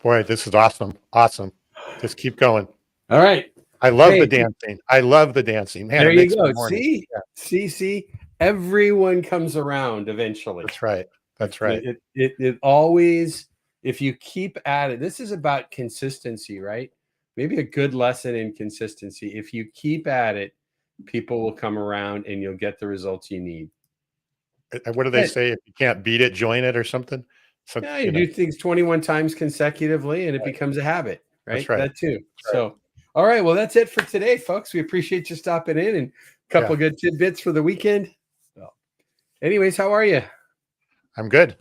Boy, this is awesome. Awesome. Just keep going. All right. I love the Hey, dancing. I love the dancing. Man, there it you makes my go. morning. Yeah, See, everyone comes around eventually. that's right. That's right. It always, if you keep at it, this is about consistency, right? Maybe a good lesson in consistency. If you keep at it, people will come around and you'll get the results you need. What do they Good. say? If you can't beat it, join it or something. So, Yeah, you do things 21 times consecutively and it right. becomes a habit, That's right? right. That too. That's right. So, all right. Well, that's it for today, folks. We appreciate you stopping in and a couple Yeah, of good tidbits for the weekend. Well, anyways, how are you? I'm good.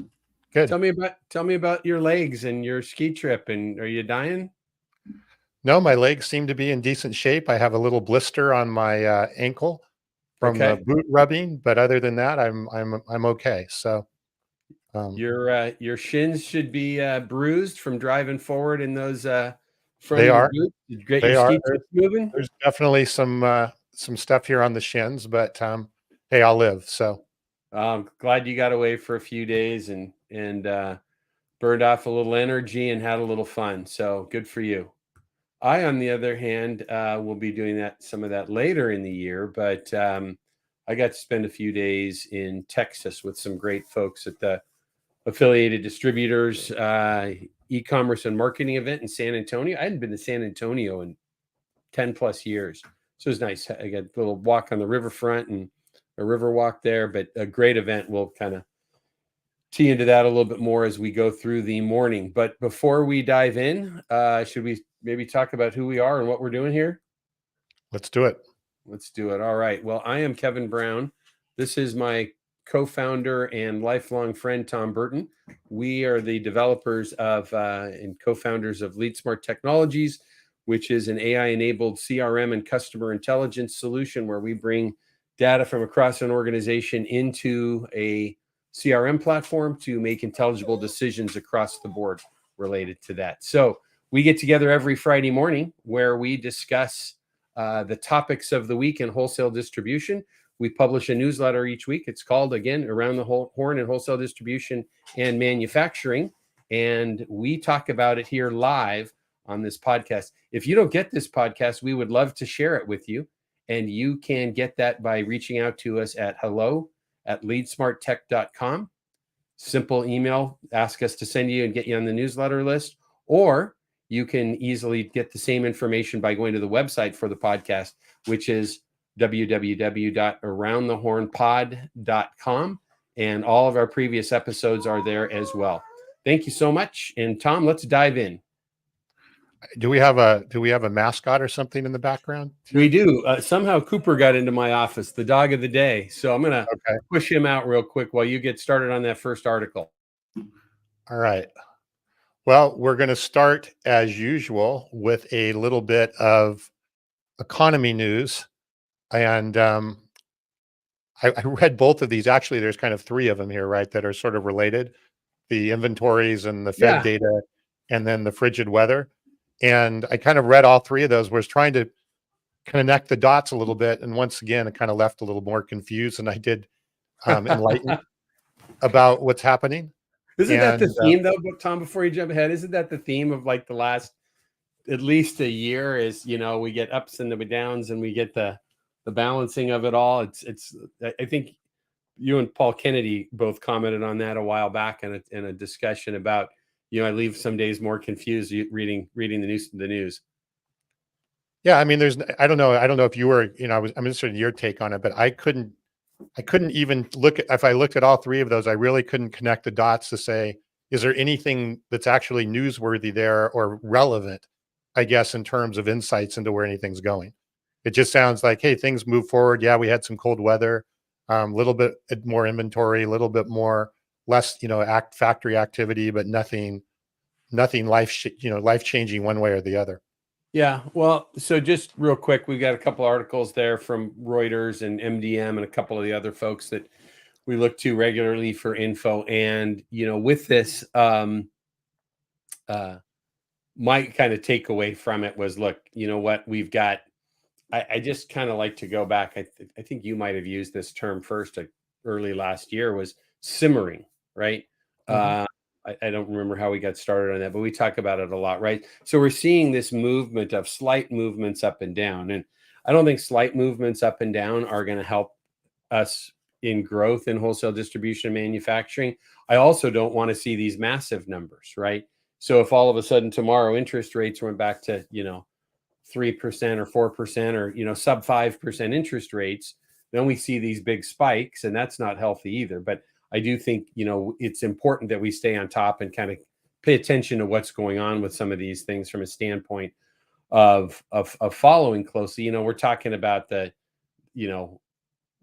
Good. Tell me about your legs and your ski trip. And are you dying? No, my legs seem to be in decent shape. I have a little blister on my ankle from the Okay. boot rubbing, but other than that, I'm okay. So, um, Your shins should be bruised from driving forward in those front they of your are. boots. Did you get your They are. ski tips moving? There's definitely some stuff here on the shins, but hey, I'll live. So I'm glad you got away for a few days and burned off a little energy and had a little fun. So good for you. I, on the other hand, will be doing some of that later in the year, but I got to spend a few days in Texas with some great folks at the Affiliated Distributors e-commerce and marketing event in San Antonio. I hadn't been to San Antonio in 10 plus years. So it was nice. I got a little walk on the riverfront and a river walk there, but a great event. We'll kind of tee into that a little bit more as we go through the morning. But before we dive in, should we maybe talk about who we are and what we're doing here? let's do it. Let's do it. All right. Well, I am Kevin Brown. This is my co-founder and lifelong friend, Tom Burton. We are the developers of and co-founders of LeadSmart Technologies, which is an AI-enabled CRM and customer intelligence solution where we bring data from across an organization into a CRM platform to make intelligible decisions across the board related to that. So we get together every Friday morning where we discuss the topics of the week in wholesale distribution. We publish a newsletter each week. It's called, again, Around the Horn in Wholesale Distribution and Manufacturing. And we talk about it here live on this podcast. If you don't get this podcast, we would love to share it with you. And you can get that by reaching out to us at hello@leadsmarttech.com. Simple email, ask us to send you and get you on the newsletter list. Or you can easily get the same information by going to the website for the podcast, which is www.aroundthehornpod.com. And all of our previous episodes are there as well. Thank you so much. And Tom, let's dive in. Do we have a mascot or something in the background We too? do. Somehow Cooper got into my office, the dog of the day. So I'm going to Okay. push him out real quick while you get started on that first article. All right. Well, we're going to start as usual with a little bit of economy news, and I read both of these. Actually, there's kind of three of them here, right, that are sort of related: the inventories and the Fed Yeah. data, and then the frigid weather. And I kind of read all three of those. Was trying to connect the dots a little bit, and once again, it kind of left a little more confused than I did enlightened about what's happening. Isn't that the And theme, though, Tom, before you jump ahead? Isn't that the theme of like the last at least a year is, we get ups and the downs and we get the balancing of it all. I think you and Paul Kennedy both commented on that a while back in a discussion about, I leave some days more confused reading the news. yeah, I mean, I don't know if you were, I'm interested in your take on it, but I couldn't even if I looked at all three of those, I really couldn't connect the dots to say, is there anything that's actually newsworthy there or relevant, I guess, in terms of insights into where anything's going. It just sounds like, hey, things move forward. Yeah, we had some cold weather, a little bit more inventory, a little bit more less, factory activity, but nothing life changing one way or the other. Yeah, well, so just real quick, we've got a couple articles there from Reuters and MDM and a couple of the other folks that we look to regularly for info. And, with this, my kind of takeaway from it was, look, you know what, we've got, I just kind of like to go back. I think you might have used this term first, early last year, was simmering, right? Mhm. I don't remember how we got started on that, but we talk about it a lot, right? So we're seeing this movement of slight movements up and down. And I don't think slight movements up and down are going to help us in growth in wholesale distribution and manufacturing. I also don't want to see these massive numbers, right? So if all of a sudden tomorrow interest rates went back to, 3% or 4% or, sub 5% interest rates, then we see these big spikes, and that's not healthy either. But I do think, it's important that we stay on top and kind of pay attention to what's going on with some of these things from a standpoint of following closely. We're talking about the,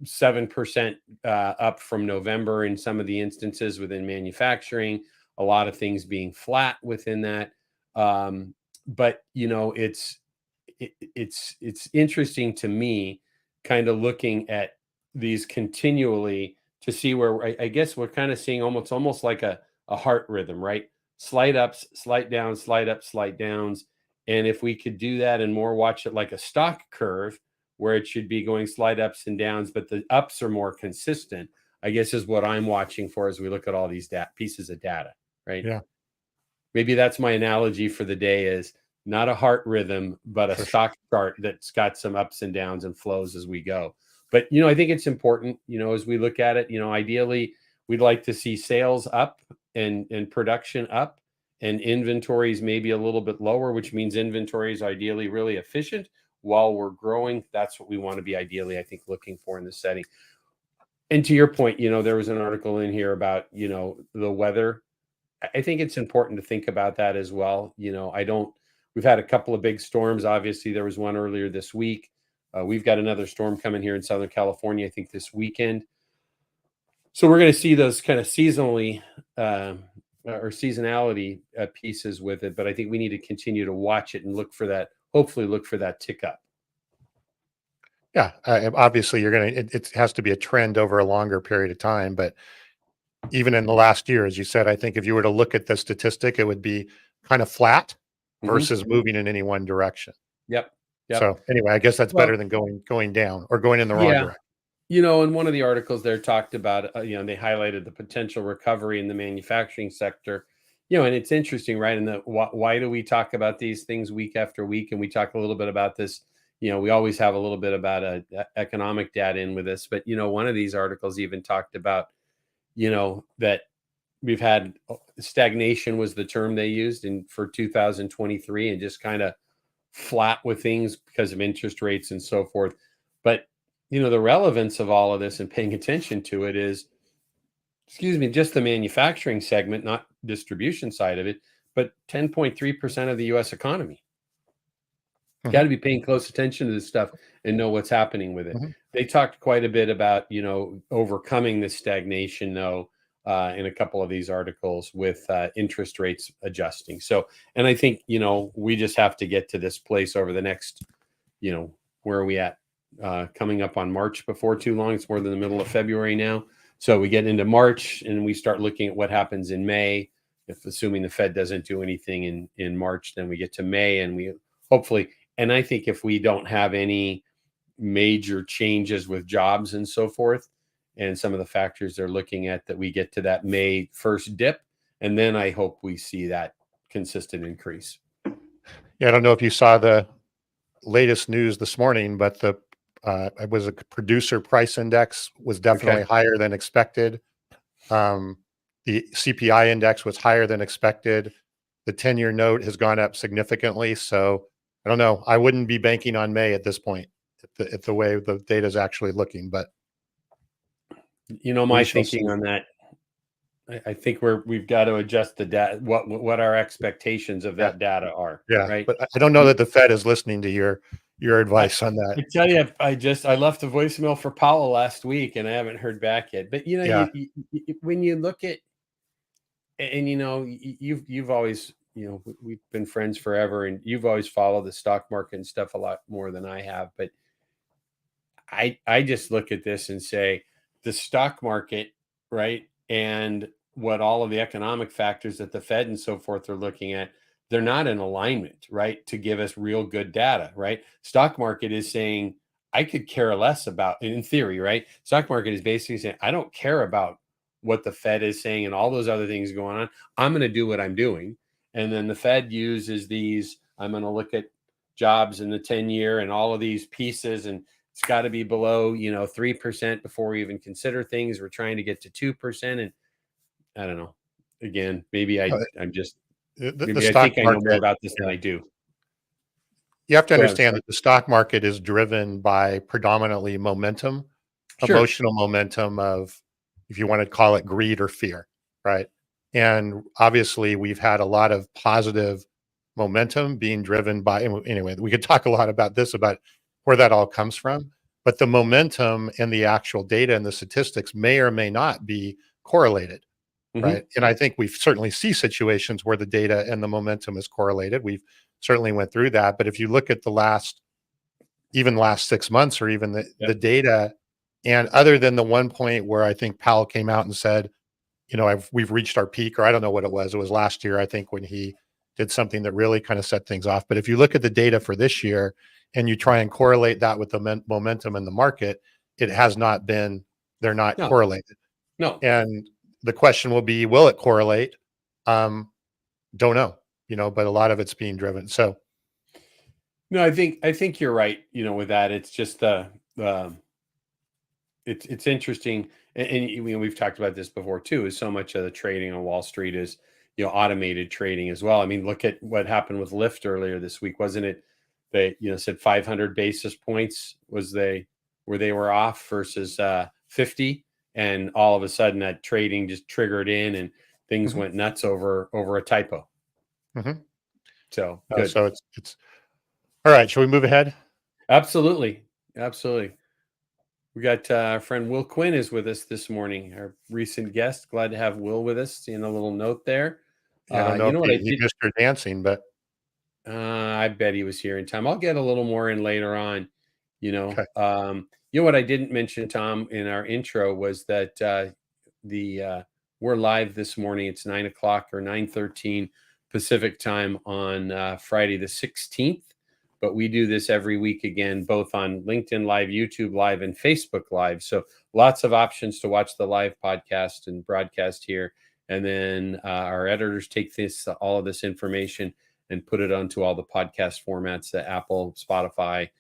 7% up from November in some of the instances within manufacturing, a lot of things being flat within that. But it's interesting to me, kind of looking at these continually to see where I guess we're kind of seeing almost like a heart rhythm, right? Slight ups, slight downs, slight ups, slight downs. And if we could do that and more watch it like a stock curve, where it should be going slight ups and downs, but the ups are more consistent, I guess is what I'm watching for as we look at all these pieces of data, right? Yeah, Maybe that's my analogy for the day, is not a heart rhythm, but a for sure. stock chart that's got some ups and downs and flows as we go. But, I think it's important, as we look at it, ideally we'd like to see sales up and production up and inventories maybe a little bit lower, which means inventory is ideally really efficient while we're growing. That's what we want to be ideally, I think, looking for in this setting. And to your point, there was an article in here about, the weather. I think it's important to think about that as well. We've had a couple of big storms. Obviously, there was one earlier this week. We've got another storm coming here in Southern California, I think this weekend. So we're going to see those kind of seasonally or seasonality pieces with it. But I think we need to continue to watch it and look for that, hopefully look for that tick up. Yeah, obviously it has to be a trend over a longer period of time, but even in the last year, as you said, I think if you were to look at the statistic, it would be kind of flat Hmm. versus moving in any one direction. Yep. Yep. So anyway, I guess that's Well, better than going down or going in the wrong yeah. direction. In one of the articles there talked about, they highlighted the potential recovery in the manufacturing sector. And it's interesting, right? And why do we talk about these things week after week? And we talk a little bit about this. We always have a little bit about economic data in with this. But one of these articles even talked about, that we've had stagnation was the term they used in for 2023, and just kind of flat with things because of interest rates and so forth. But the relevance of all of this and paying attention to it is, excuse me, just the manufacturing segment, not distribution side of it, but 10.3% of the US economy. Got Mhm, to be paying close attention to this stuff and know what's happening with it. mhm. They talked quite a bit about, overcoming this stagnation, though, in a couple of these articles with interest rates adjusting. So, and I think, we just have to get to this place over the next, where are we at? Coming up on March before too long. It's more than the middle of February now. So we get into March and we start looking at what happens in May. If assuming the Fed doesn't do anything in March, then we get to May and we hopefully, and I think if we don't have any major changes with jobs and so forth, and some of the factors they're looking at, that we get to that May 1st dip. And then I hope we see that consistent increase. Yeah, I don't know if you saw the latest news this morning, but it was a producer price index was Okay. definitely higher than expected. Um, the CPI index was higher than expected. The 10-year note has gone up significantly. So I don't know. I wouldn't be banking on May at this point, at the way the data is actually looking, but My we shall see. thinking on that, I think we've got to adjust the data, what our expectations of Yeah, that data are, yeah. right? But I don't know that the Fed is listening to your I, advice on that. I tell you, I left a voicemail for Powell last week and I haven't heard back yet. But Yeah, when you look at, and you've always, we've been friends forever, and you've always followed the stock market and stuff a lot more than I have. But I just look at this and say the stock market, right? And what all of the economic factors that the Fed and so forth are looking at, they're not in alignment, right? To give us real good data, right? Stock market is saying, I could care less about, in theory, right? Stock market is basically saying, I don't care about what the Fed is saying and all those other things going on. I'm going to do what I'm doing. And then the Fed uses these, I'm going to look at jobs in the 10-year and all of these pieces, and it's got to be below, 3% before we even consider things. We're trying to get to 2%. And I don't know. Again, maybe Uh, I'm just, the maybe I stock think I know more market, about this than yeah. I do. You have to Go ahead. I'm understand sorry. that the stock market is driven by predominantly momentum, Sure. emotional momentum of, if you want to call it greed or fear, right? And obviously, we've had a lot of positive momentum being driven by, anyway, we could talk a lot about this, about where that all comes from. But the momentum and the actual data and the statistics may or may not be correlated, Hmm. right? And I think we certainly see situations where the data and the momentum is correlated. We've certainly went through that. But if you look at the last 6 months, or even the Yep. data, and other than the one point where I think Powell came out and said, we've reached our peak, or I don't know what it was last year, I think, when he did something that really kind of set things off. But if you look at the data for this year and you try and correlate that with the momentum in the market, it has not been, they're not No, correlated. no, And the question will be, will it correlate? Don't know, but a lot of it's being driven. So, no. I think you're right. With that, it's just the it's interesting, and we've talked about this before too. Is so much of the trading on Wall Street is automated trading as well. I mean, look at what happened with Lyft earlier this week, wasn't it? They said 500 basis points was where they were off versus 50, and all of a sudden that trading just triggered in, and things mhm, went nuts over a typo. mhm. So good, So it's all right. Shall we move ahead? absolutely, absolutely. We got our friend Will Quinn is with us this morning, our recent guest. Glad to have Will with us. Seeing a little note there. Yeah, I don't know You if know what I he did? missed your dancing, but I bet he was here in time. I'll get a little more in later on. okay. What I didn't mention, Tom, in our intro was that the we're live this morning. It's 9 o'clock or 9:13 Pacific time on Friday the 16th. But we do this every week again, both on LinkedIn Live, YouTube Live, and Facebook Live. So lots of options to watch the live podcast and broadcast here. And then our editors take all of this information and put it onto all the podcast formats, the Apple, Spotify,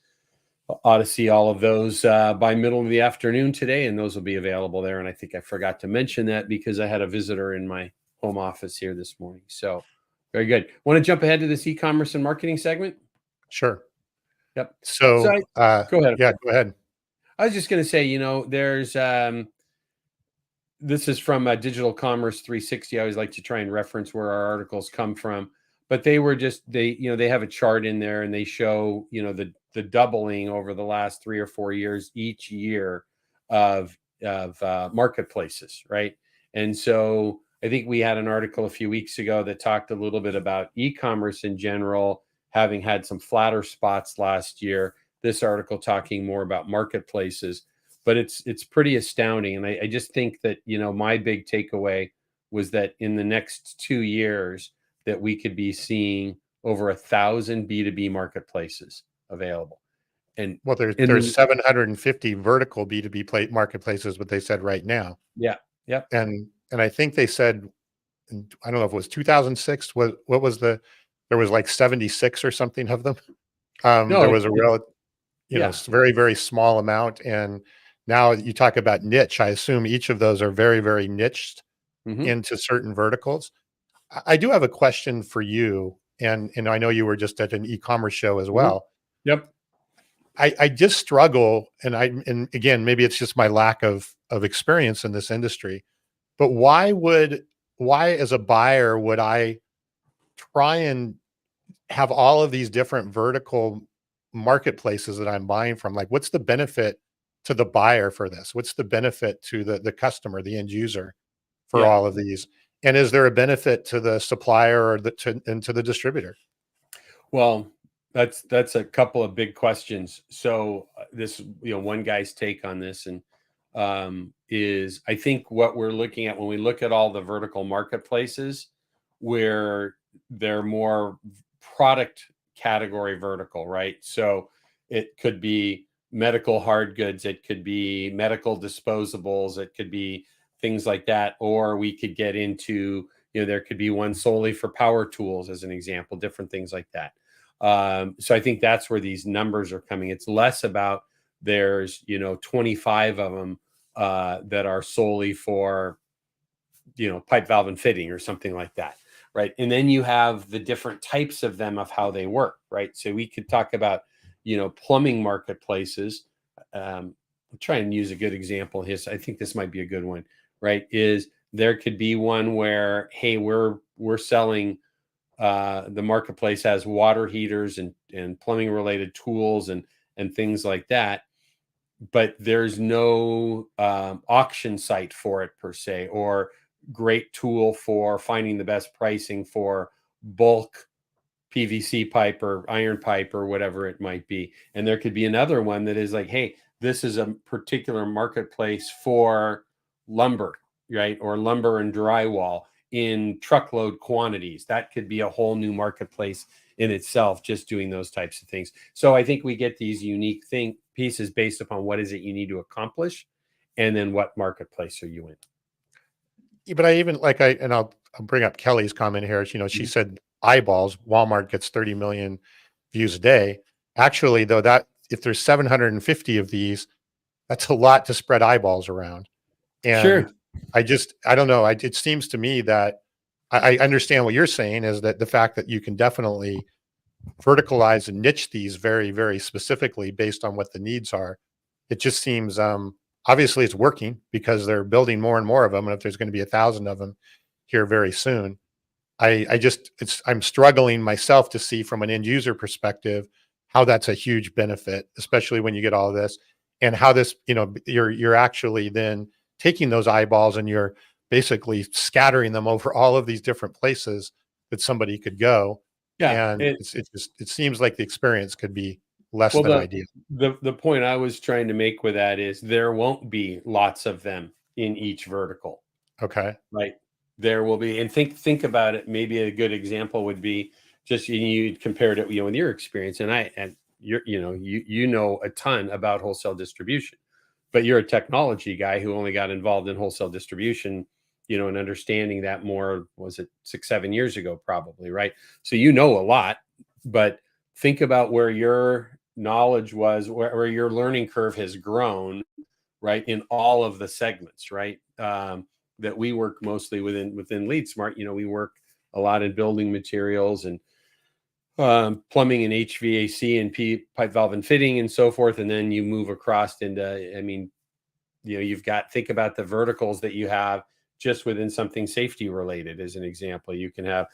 Odyssey, all of those by middle of the afternoon today, and those will be available there. And I think I forgot to mention that because I had a visitor in my home office here this morning. So very good. Want to jump ahead to this e-commerce and marketing segment? Sure. Yep. So So, go ahead. yeah, go ahead. I was just going to say, there's this is from Digital Commerce 360. I always like to try and reference where our articles come from, but they have a chart in there, and they show the doubling over the last 3 or 4 years each year of marketplaces, right? And so I think we had an article a few weeks ago that talked a little bit about e-commerce in general having had some flatter spots last year. This article talking more about marketplaces, but it's pretty astounding. And I just think that my big takeaway was that in the next 2 years that we could be seeing over 1,000 B2B marketplaces available. And Well, there's in 750 vertical B2B marketplaces, what they said right now. yeah, yep. And I think they said, I don't know if it was 2006, what was there was like 76 or something of them. No, There was a real, yeah. very, very small amount. And now you talk about niche. I assume each of those are very, very niched Hmm. into certain verticals. I do have a question for you, and I know you were just at an e-commerce show as Hmm. well. Yep. I just struggle, and again, maybe it's just my lack of experience in this industry, but why as a buyer would I try and have all of these different vertical marketplaces that I'm buying from? Like, what's the benefit to the buyer for this? What's the benefit to the customer, the end user, for Yeah. all of these? And is there a benefit to the supplier or and to the distributor? Well, that's a couple of big questions. So this, one guy's take on this, and is I think what we're looking at when we look at all the vertical marketplaces, where they're more product category vertical, right? So it could be medical hard goods, it could be medical disposables, it could be things like that. Or we could get into, there could be one solely for power tools, as an example, different things like that. So I think that's where these numbers are coming. It's less about there's 25 of them that are solely for pipe, valve, and fitting or something like that, right? And then you have the different types of them of how they work, right? So we could talk about plumbing marketplaces. I'll try and use a good example. I think this might be a good one, right? Is there could be one where, hey, we're selling, the marketplace has water heaters and plumbing related tools and things like that, but there's no auction site for it per se, or great tool for finding the best pricing for bulk PVC pipe or iron pipe or whatever it might be. And there could be another one that is like, hey, this is a particular marketplace for lumber, right? Or lumber and drywall in truckload quantities. That could be a whole new marketplace in itself, just doing those types of things. So I think we get these unique pieces based upon what is it you need to accomplish, and then what marketplace are you in. Yeah, but I even like and I'll bring up Kelly's comment here. She Mhm. said eyeballs. Walmart gets 30 million views a day. Actually, though, that if there's 750 of these, that's a lot to spread eyeballs around. And Sure. I don't know. It seems to me that I understand what you're saying is that the fact that you can definitely verticalize and niche these very, very specifically based on what the needs are. It just seems obviously it's working because they're building more and more of them. And if there's going to be 1,000 of them here very soon, I just I'm struggling myself to see from an end user perspective how that's a huge benefit, especially when you get all of this and how this, you're actually then taking those eyeballs and you're basically scattering them over all of these different places that somebody could go. Yeah. And it seems like the experience could be less Well, than the ideal. the point I was trying to make with that is there won't be lots of them in each vertical, Okay. right? There will be, and think about it. Maybe a good example would be just you compared it, with your experience, and you know a ton about wholesale distribution, but you're a technology guy who only got involved in wholesale distribution, and understanding that more, was it 6 7 years ago, probably, right? So you know a lot, but think about where your knowledge was, where your learning curve has grown, right, in all of the segments, right? That we work mostly within Lead Smart. We work a lot in building materials and plumbing and HVAC and pipe, valve, and fitting and so forth, and then you move across into, I mean, you've got, think about the verticals that you have just within something safety related. As an example, you can have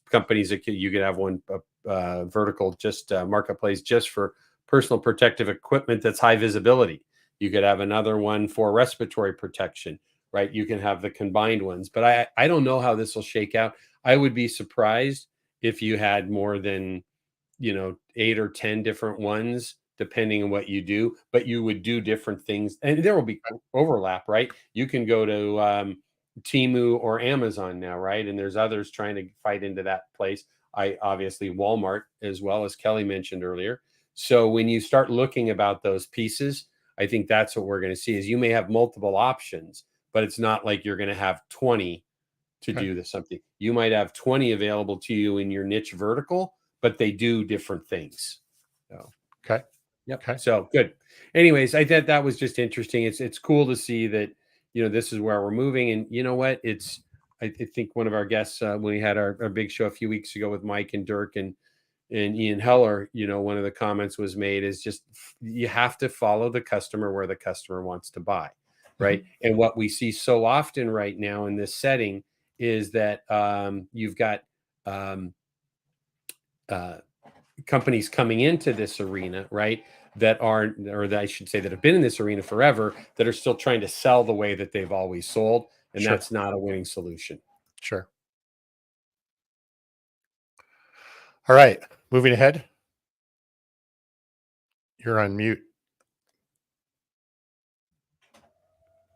companies that you could have one vertical, just marketplace just for personal protective equipment that's high visibility. You could have another one for respiratory protection, right? You can have the combined ones, but I don't know how this will shake out. I would be surprised if you had more than 8 or 10 different ones, depending on what you do, but you would do different things, and there will be overlap, right? You can go to Timu or Amazon now, right? And there's others trying to fight into that place. I obviously Walmart, as well as Kelly mentioned earlier. So when you start looking about those pieces, I think that's what we're going to see is you may have multiple options, but it's not like you're going to have 20 to Okay. do this something. You might have 20 available to you in your niche vertical, but they do different things. So, Okay. yep. Okay. So good. Anyways, I thought that was just interesting. It's cool to see that this is where we're moving, and you know what? I think one of our guests when we had our big show a few weeks ago with Mike and Dirk and Ian Heller, one of the comments was made is just you have to follow the customer where the customer wants to buy, right? Mhm. And what we see so often right now in this setting is that you've got um, uh, companies coming into this arena, right? That are, or that I should say, that have been in this arena forever, that are still trying to sell the way that they've always sold, and Sure. that's not a winning solution. Sure. All right. Moving ahead. You're on mute.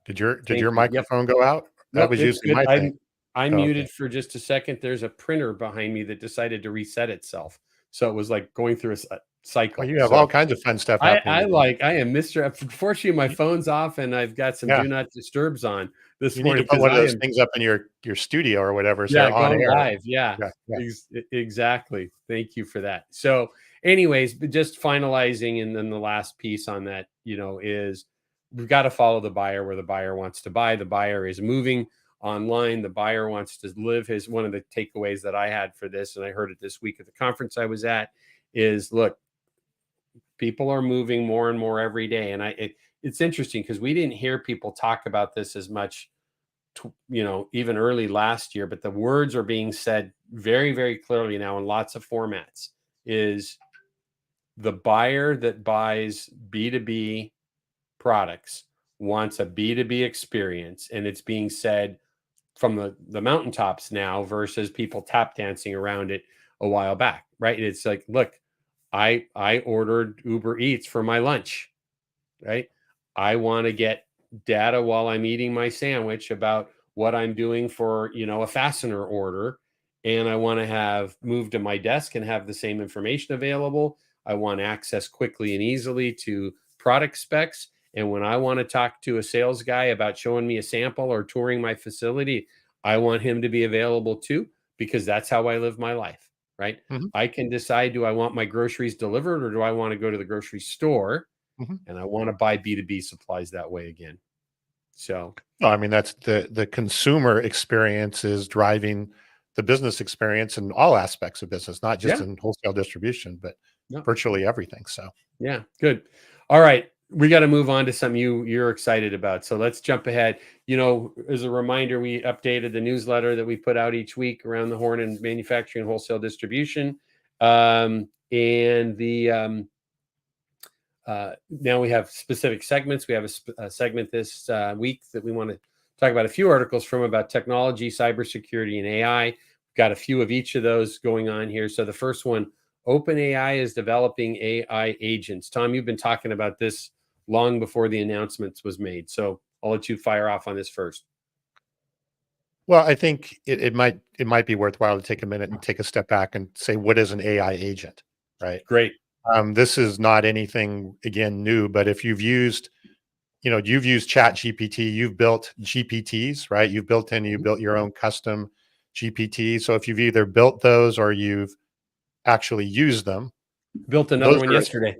Did Thank your you. Yep. microphone go out? That No, was it's usually good. my thing. I Oh, okay. muted for just a second. There's a printer behind me that decided to reset itself. So it was like going through Well, cycle. you have all So kinds of fun stuff happening today. I am Mr. Unfortunately, my phone's off and I've got some Yeah. do not disturbs on this You need to morning put because one of I those am, things up in your studio or whatever, so yeah, they're on going air. live. Yeah, Yeah, yeah. exactly. Thank you for that. So, anyways, but just finalizing, and then the last piece on that, is we've got to follow the buyer where the buyer wants to buy. The buyer is moving online. The buyer wants to live his. One of the takeaways that I had for this, and I heard it this week at the conference I was at, is look, people are moving more and more every day, and it's interesting because we didn't hear people talk about this as much, even early last year, but the words are being said very, very clearly now in lots of formats. Is the buyer that buys B2B products wants a B2B experience, and it's being said from the mountaintops now versus people tap dancing around it a while back, right? It's like, look, I ordered Uber Eats for my lunch, right? I want to get data while I'm eating my sandwich about what I'm doing for, a fastener order. And I want to have moved to my desk and have the same information available. I want access quickly and easily to product specs. And when I want to talk to a sales guy about showing me a sample or touring my facility, I want him to be available too, because that's how I live my life, right? Mhm, I can decide, do I want my groceries delivered or do I want to go to the grocery store? mhm. And I want to buy B2B supplies that way again. So, Well, I mean, that's the consumer experience is driving the business experience in all aspects of business, not just yeah, in wholesale distribution, but no, virtually everything. So, yeah, good. All right, we got to move on to something you're excited about. So let's jump ahead. As a reminder, we updated the newsletter that we put out each week around the horn in manufacturing and wholesale distribution, and the now we have specific segments. We have a segment this week that we want to talk about a few articles from about technology, cybersecurity, and AI. We've got a few of each of those going on here. So the first one, OpenAI is developing AI agents. Tom, you've been talking about this long before the announcements was made. So I'll let you fire off on this first. well, I think it might be worthwhile to take a minute and take a step back and say, what is an AI agent, right? Great. This is not anything again new, but if you've used Chat GPT, you've built GPTs, right? You Mhm. built your own custom GPT. So if you've either built those or you've actually used them, Built another those one are, yesterday.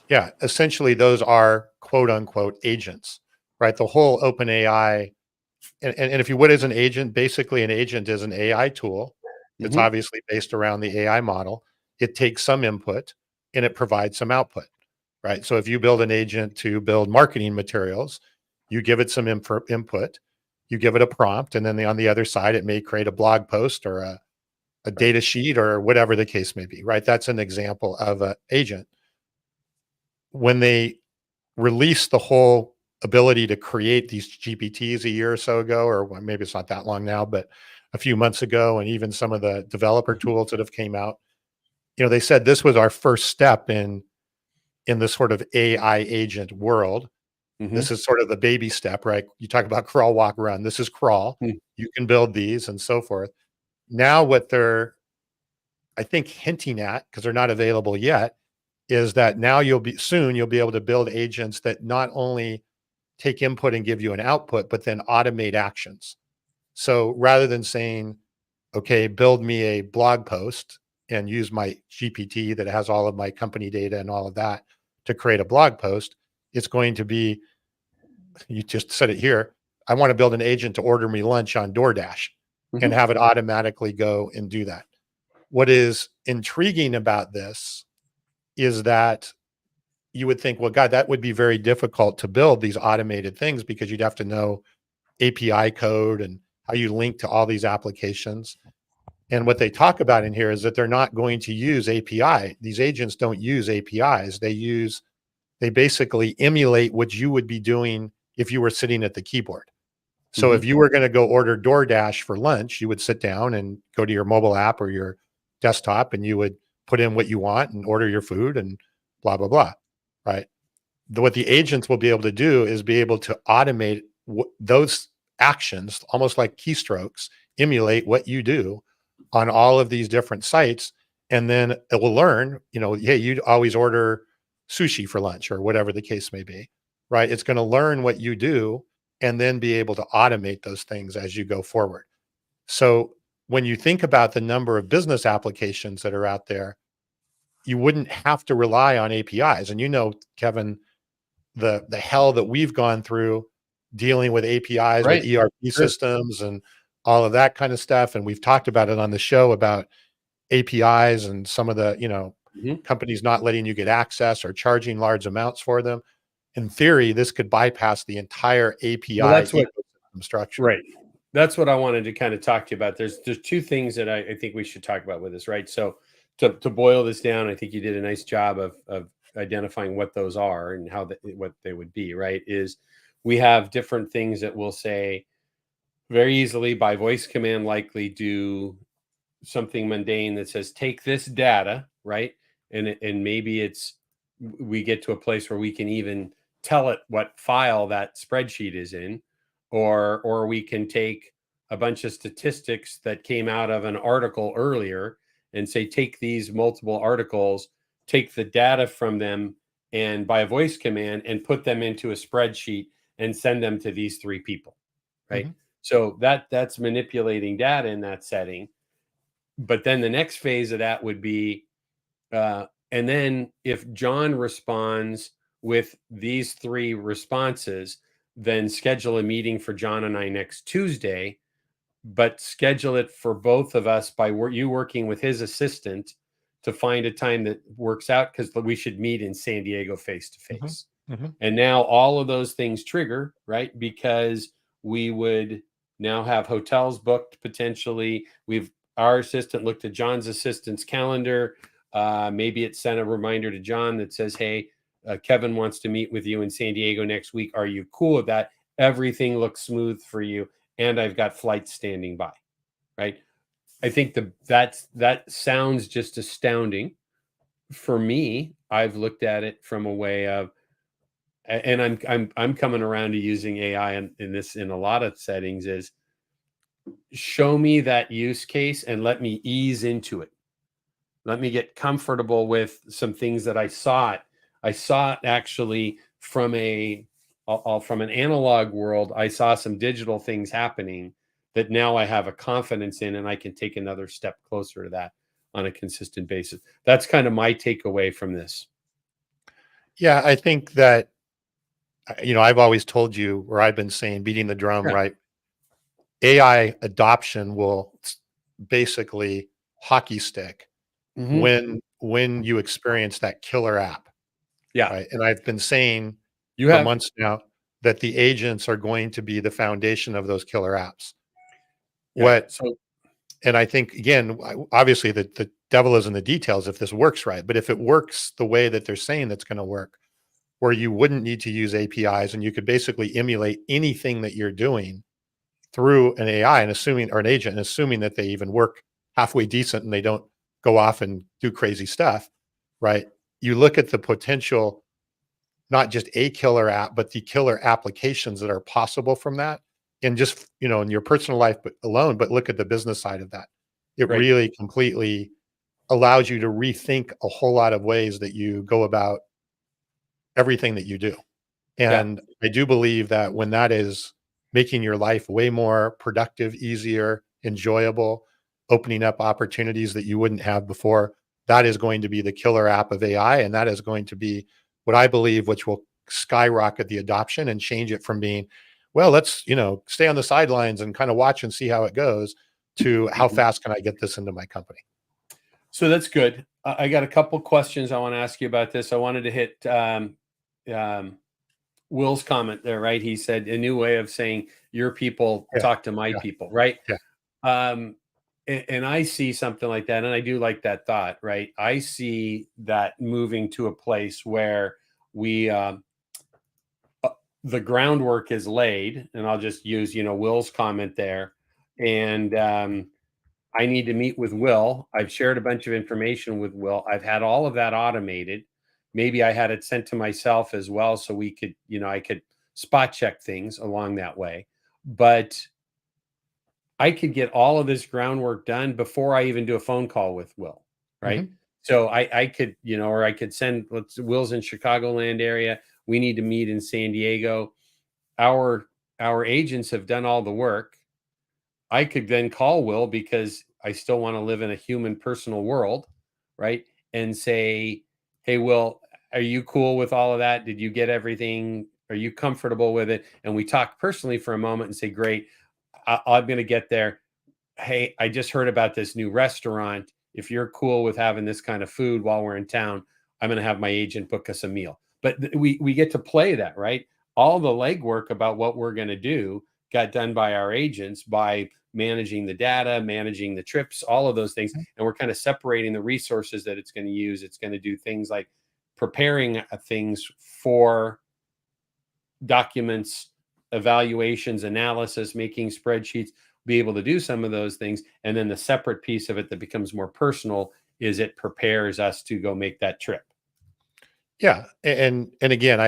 yeah, essentially those are quote unquote agents, right? The whole open AI, and if you, what is an agent? Basically, an agent is an AI tool. It's Hmm. obviously based around the AI model. It takes some input and it provides some output, right? So if you build an agent to build marketing materials, you give it some input, you give it a prompt, and then on the other side, it may create a blog post or a Right. data sheet or whatever the case may be, right? That's an example of an agent. When they released the whole ability to create these GPTs a year or so ago, or maybe it's not that long now, but a few months ago, and even some of the developer Mhm. tools that have came out, they said this was our first step in the sort of AI agent world. Mhm. This is sort of the baby step, right? You talk about crawl, walk, run. This is crawl. Mhm. You can build these and so forth. Now, what they're, I think, hinting at, because they're not available yet, is that now you'll be able to build agents that not only take input and give you an output, but then automate actions. So rather than saying, okay, build me a blog post and use my GPT that has all of my company data and all of that to create a blog post, it's going to be, you just said it here. I want to build an agent to order me lunch on DoorDash and Mhm. have it automatically go and do that. What is intriguing about this is that you would think, well, God, that would be very difficult to build these automated things because you'd have to know API code and how you link to all these applications. And what they talk about in here is that they're not going to use API. These agents don't use APIs. They basically emulate what you would be doing if you were sitting at the keyboard. So if Mhm. you were going to go order DoorDash for lunch, you would sit down and go to your mobile app or your desktop and you would put in what you want and order your food and blah, blah, blah. Right. What the agents will be able to do is be able to automate those actions, almost like keystrokes, emulate what you do on all of these different sites. and then it will learn, hey, you'd always order sushi for lunch or whatever the case may be, right? It's going to learn what you do and then be able to automate those things as you go forward. So when you think about the number of business applications that are out there, you wouldn't have to rely on APIs. And Kevin, the hell that we've gone through dealing with APIs with Right. ERP Sure. systems and all of that kind of stuff. And we've talked about it on the show about APIs and some of the, Mhm. companies not letting you get access or charging large amounts for them. In theory, this could bypass the entire Well, API that's what ecosystem structure. right. That's what I wanted to kind of talk to you about. There's two things that I think we should talk about with this, right? So to boil this down, I think you did a nice job of identifying what those are and what they would be, right? Is we have different things that we'll say very easily by voice command, likely do something mundane that says take this data, right? And maybe it's we get to a place where we can even tell it what file that spreadsheet is in, or we can take a bunch of statistics that came out of an article earlier and say take these multiple articles, take the data from them, and by a voice command and put them into a spreadsheet and send them to these three people, right? Mhm, So that's manipulating data in that setting. But then the next phase of that would be, and then if John responds with these three responses, then schedule a meeting for John and I next Tuesday, but schedule it for both of us by you working with his assistant to find a time that works out because we should meet in San Diego face to mhm, face. mhm. And now all of those things trigger, right? Because we would now have hotels booked potentially. We've Our assistant looked at John's assistant's calendar. Maybe it sent a reminder to John that says, "Hey, Kevin wants to meet with you in San Diego next week. Are you cool with that? Everything looks smooth for you, and I've got flights standing by." Right? I think that sounds just astounding. For me, I've looked at it from a way of and I'm coming around to using AI in this in a lot of settings is show me that use case and let me ease into it. Let me get comfortable with some things that I saw it. I saw it actually from from an analog world. I saw some digital things happening that now I have a confidence in, and I can take another step closer to that on a consistent basis. That's kind of my takeaway from this. Yeah, I think that, I've always told you, or I've been saying, beating the drum, Yeah. right? AI adoption will basically hockey stick Hmm. when you experience that killer app, Yeah. right? And I've been saying You for have. months now that the agents are going to be the foundation of those killer apps. Yeah. What So And I think again, obviously the devil is in the details if this works right, but if it works the way that they're saying that's going to work, where you wouldn't need to use APIs and you could basically emulate anything that you're doing through an AI and assuming or an agent and assuming that they even work halfway decent and they don't go off and do crazy stuff, right? You look at the potential, not just a killer app, but the killer applications that are possible from that. And just, in your personal life but alone, but look at the business side of that. It right. really completely allows you to rethink a whole lot of ways that you go about everything that you do. Yeah. And I do believe that when that is making your life way more productive, easier, enjoyable, opening up opportunities that you wouldn't have before, that is going to be the killer app of AI. And that is going to be what I believe, which will skyrocket the adoption and change it from being, well, let's, stay on the sidelines and kind of watch and see how it goes to how Mhm. fast can I get this into my company? So that's good. I got a couple questions I want to ask you about this. I wanted to hit um, Will's comment there, right? He said a new way of saying your people Yeah. talk to my Yeah. people, right? Yeah. Um, and I see something like that, and I do like that thought, right? I see that moving to a place where we uh, the groundwork is laid, and I'll just use Will's comment there, and I need to meet with Will. I've shared a bunch of information with Will. I've had all of that automated. Maybe I had it sent to myself as well so we could, I could spot check things along that way. But I could get all of this groundwork done before I even do a phone call with Will. right? Mhm. So I could, or I could send, Will's in Chicagoland area. We need to meet in San Diego. Our agents have done all the work. I could then call Will because I still want to live in a human personal world, right? And say, hey, Will, are you cool with all of that? Did you get everything? Are you comfortable with it? And we talk personally for a moment and say, great, I'm going to get there. Hey, I just heard about this new restaurant. If you're cool with having this kind of food while we're in town, I'm going to have my agent book us a meal. But we get to play that, right? All the legwork about what we're going to do got done by our agents by managing the data, managing the trips, all of those things. And we're kind of separating the resources that it's going to use. It's going to do things like preparing things for documents, evaluations, analysis, making spreadsheets, be able to do some of those things. And then the separate piece of it that becomes more personal is it prepares us to go make that trip. Yeah, and again,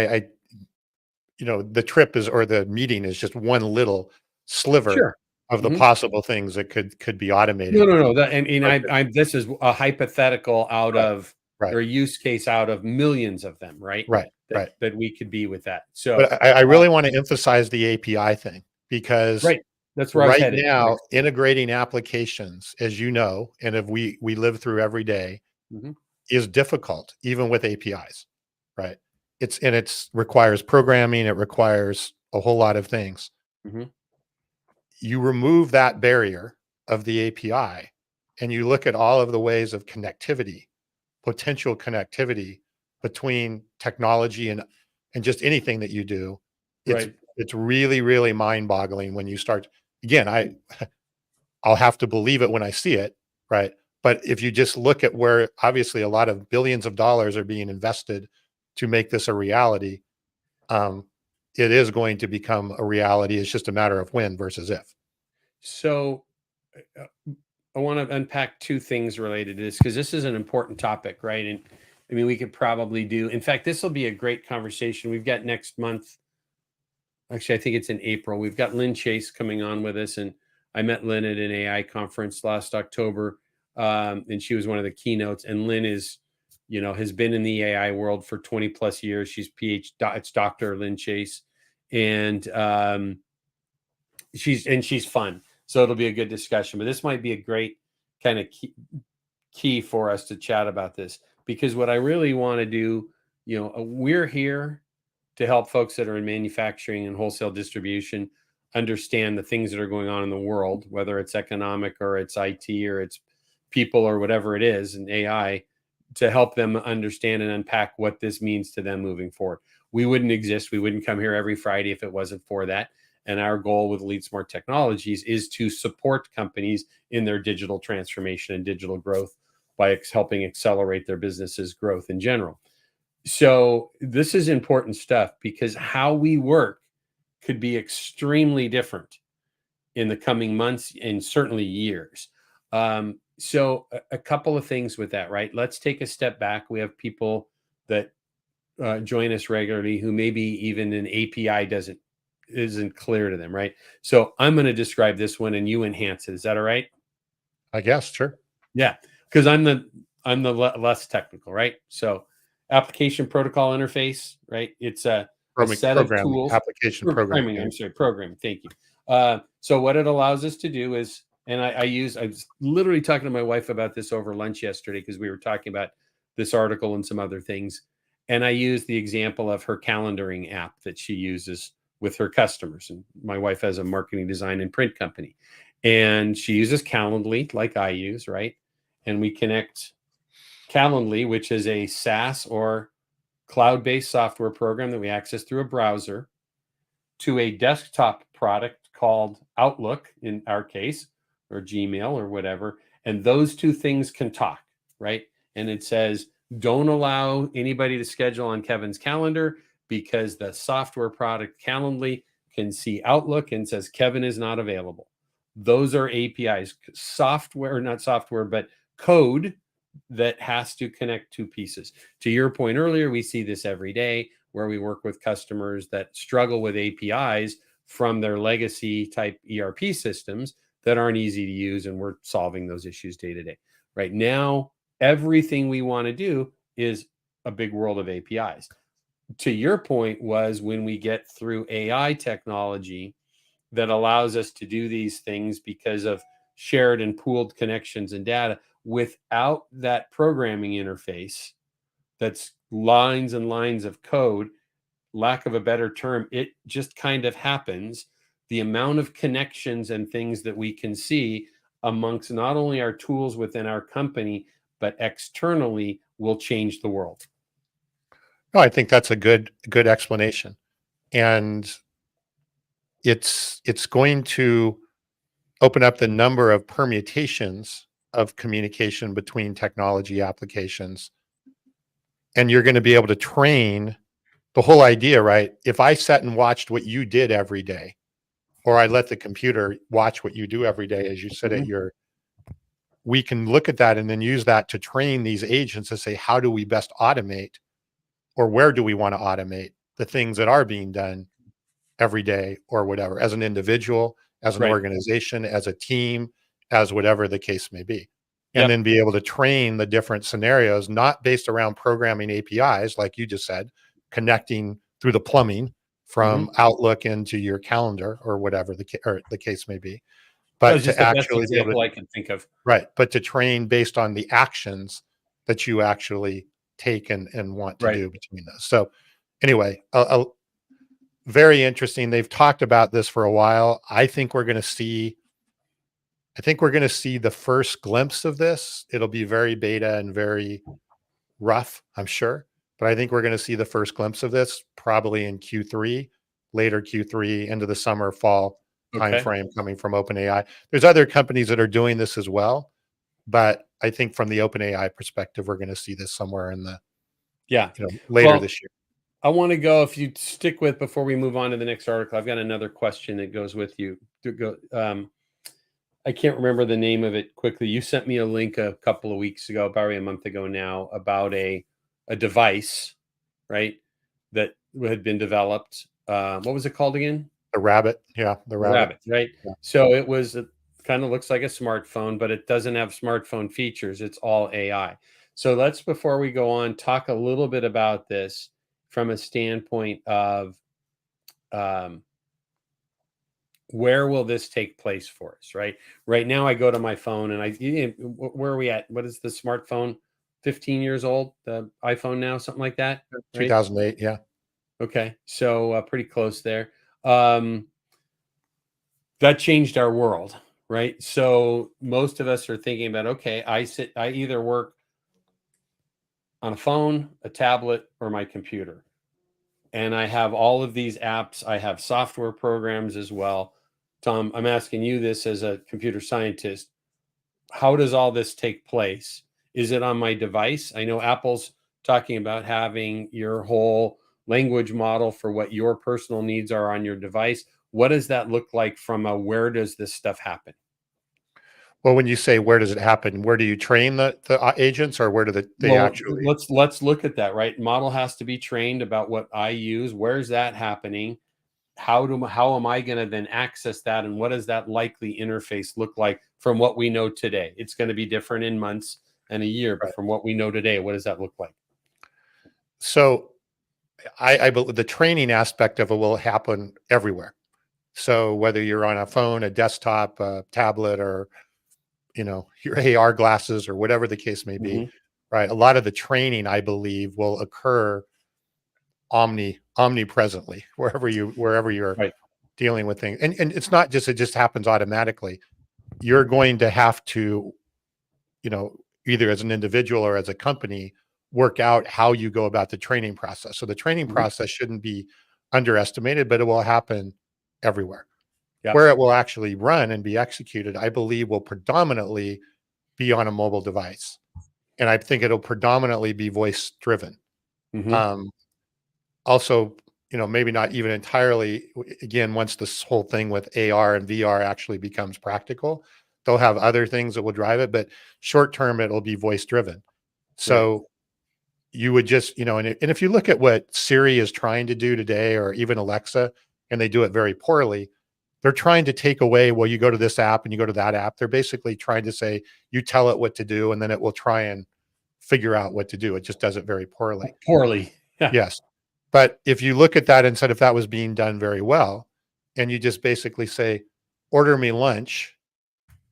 the trip is or the meeting is just one little sliver Sure. of the hmm possible things that could be No, automated. no, no. That, and But I'm this is a hypothetical out right, of, right, or a use case out of millions of them, right? right, That right. that we could be with that. So, But I uh, really want to emphasize the API thing because right. That's where I was right headed. now, Next. integrating applications, as you know, and if we live through every day, hmm is difficult, even with APIs, right? It's requires programming, it requires a whole lot of things. hmm You remove that barrier of the API, and you look at all of the ways of connectivity, potential connectivity between technology and just anything that you do. It's Right. it's really, really mind-boggling when you start again, I'll have to believe it when I see it, right? But if you just look at where obviously a lot of billions of dollars are being invested to make this a reality, um, it is going to become a reality. It's just a matter of when versus if. So uh, I want to unpack two things related to this because this is an important topic, right? And I mean, we could probably do, in fact, this will be a great conversation. We've got next month, actually, I think it's in April. We've got Lynn Chase coming on with us. And I met Lynn at an AI conference last October. And she was one of the keynotes. And Lynn is, has been in the AI world for 20 plus years. She's it's Dr. Lynn Chase. And she's fun. So it'll be a good discussion. But this might be a great kind of key for us to chat about this because what I really want to do, we're here to help folks that are in manufacturing and wholesale distribution understand the things that are going on in the world, whether it's economic or it's IT or it's people or whatever it is, and AI, to help them understand and unpack what this means to them moving forward. We wouldn't exist. We wouldn't come here every Friday if it wasn't for that. And our goal with Lead Smart Technologies is to support companies in their digital transformation and digital growth by helping accelerate their business's growth in general. So this is important stuff because how we work could be extremely different in the coming months and certainly years. So a couple of things with that, right? Let's take a step back. We have people that join us regularly who maybe even an API isn't clear to them, right? So I'm going to describe this one and you enhance it. Is that all right? I guess, sure. Yeah, because I'm the less technical, right? So application protocol interface, right? It's a set of Programming, tools. application programming. Programming, I'm sorry, programming. Thank you. So what it allows us to do is, and I was literally talking to my wife about this over lunch yesterday because we were talking about this article and some other things. And I used the example of her calendaring app that she uses with her customers. And my wife has a marketing design and print company. And she uses Calendly like I use, right? And we connect Calendly, which is a SaaS or cloud-based software program that we access through a browser, to a desktop product called Outlook, in our case, or Gmail or whatever. And those two things can talk, right? And it says, don't allow anybody to schedule on Kevin's calendar because the software product Calendly can see Outlook and says Kevin is not available. Those are APIs, software, not software, but code that has to connect two pieces. To your point earlier, we see this every day where we work with customers that struggle with APIs from their legacy type ERP systems that aren't easy to use, and we're solving those issues day to day. Right now, everything we want to do is a big world of APIs. To your point was when we get through AI technology that allows us to do these things because of shared and pooled connections and data without that programming interface, that's lines and lines of code, lack of a better term, it just kind of happens. The amount of connections and things that we can see amongst not only our tools within our company, but externally will change the world. No, I think that's a good explanation. And it's going to open up the number of permutations of communication between technology applications. And you're going to be able to train the whole idea, right? If I sat and watched what you did every day, or I let the computer watch what you do every day, as you said at Mhm. your, we can look at that and then use that to train these agents to say, how do we best automate, or where do we want to automate the things that are being done every day or whatever, as an individual, as an Right. organization, as a team, as whatever the case may be. And Yep. then be able to train the different scenarios, not based around programming APIs, like you just said, connecting through the plumbing Mhm. from Outlook into your calendar or whatever the case may be, That but was to just the best actually be able to, example I can think of. right, but to train based on the actions that you actually take and want to Right. do between those. So anyway, very interesting. They've talked about this for a while. I think we're going to see the first glimpse of this. It'll be very beta and very rough, I'm sure, but I think we're going to see the first glimpse of this probably in Q3, later Q3, into the summer, fall Okay. timeframe coming from OpenAI. There's other companies that are doing this as well, but I think from the OpenAI perspective, we're going to see this somewhere in the, Yeah. later Well, this year. I want to go, if you stick with, before we move on to the next article, I've got another question that goes with you. To go, I can't remember the name of it quickly. You sent me a link a couple of weeks ago, probably a month ago now, about a device, right, that had been developed. What was it called again? The rabbit. Yeah. The The rabbit. rabbit, right? Yeah. So it was, it kind of looks like a smartphone, but it doesn't have smartphone features. It's all AI. So let's, before we go on, talk a little bit about this from a standpoint of, um, where will this take place for us, right? Right now, I go to my phone and where are we at? What is the smartphone? 15 years old, the iPhone now, something like that, right? 2008. Yeah. Okay. So pretty close there. Um, that changed our world, right? So most of us are thinking about, okay, I either work on a phone, a tablet, or my computer. And I have all of these apps. I have software programs as well. Tom, I'm asking you this as a computer scientist. How does all this take place? Is it on my device? I know Apple's talking about having your whole language model for what your personal needs are on your device. What does that look like from a, where does this stuff happen? Well, when you say where does it happen, where do you train the agents, or where do they Well, actually? let's look at that, right? Model has to be trained about what I use. Where's that happening? How am I going to then access that, and what does that likely interface look like from what we know today? It's going to be different in months and a year, but Right. from what we know today, what does that look like? So I believe the training aspect of it will happen everywhere. So whether you're on a phone, a desktop, a tablet, or your AR glasses, or whatever the case may be, Hmm. right? A lot of the training, I believe, will occur omnipresently wherever you're Right. dealing with things. And it's not just, it just happens automatically. You're going to have to, you know, either as an individual or as a company, work out how you go about the training process. So the training Hmm. process shouldn't be underestimated, but it will happen everywhere. Yep. Where it will actually run and be executed, I believe, will predominantly be on a mobile device. And I think it'll predominantly be voice driven. Hmm. Um, Also, maybe not even entirely, again, once this whole thing with AR and VR actually becomes practical, they'll have other things that will drive it, but short term, it'll be voice driven. Right. So you would just, and if you look at what Siri is trying to do today, or even Alexa, and they do it very poorly, they're trying to take away, well, you go to this app and you go to that app. They're basically trying to say, you tell it what to do, and then it will try and figure out what to do. It just does it very poorly. Poorly. Yeah. Yes. But if you look at that and said if that was being done very well, and you just basically say, order me lunch,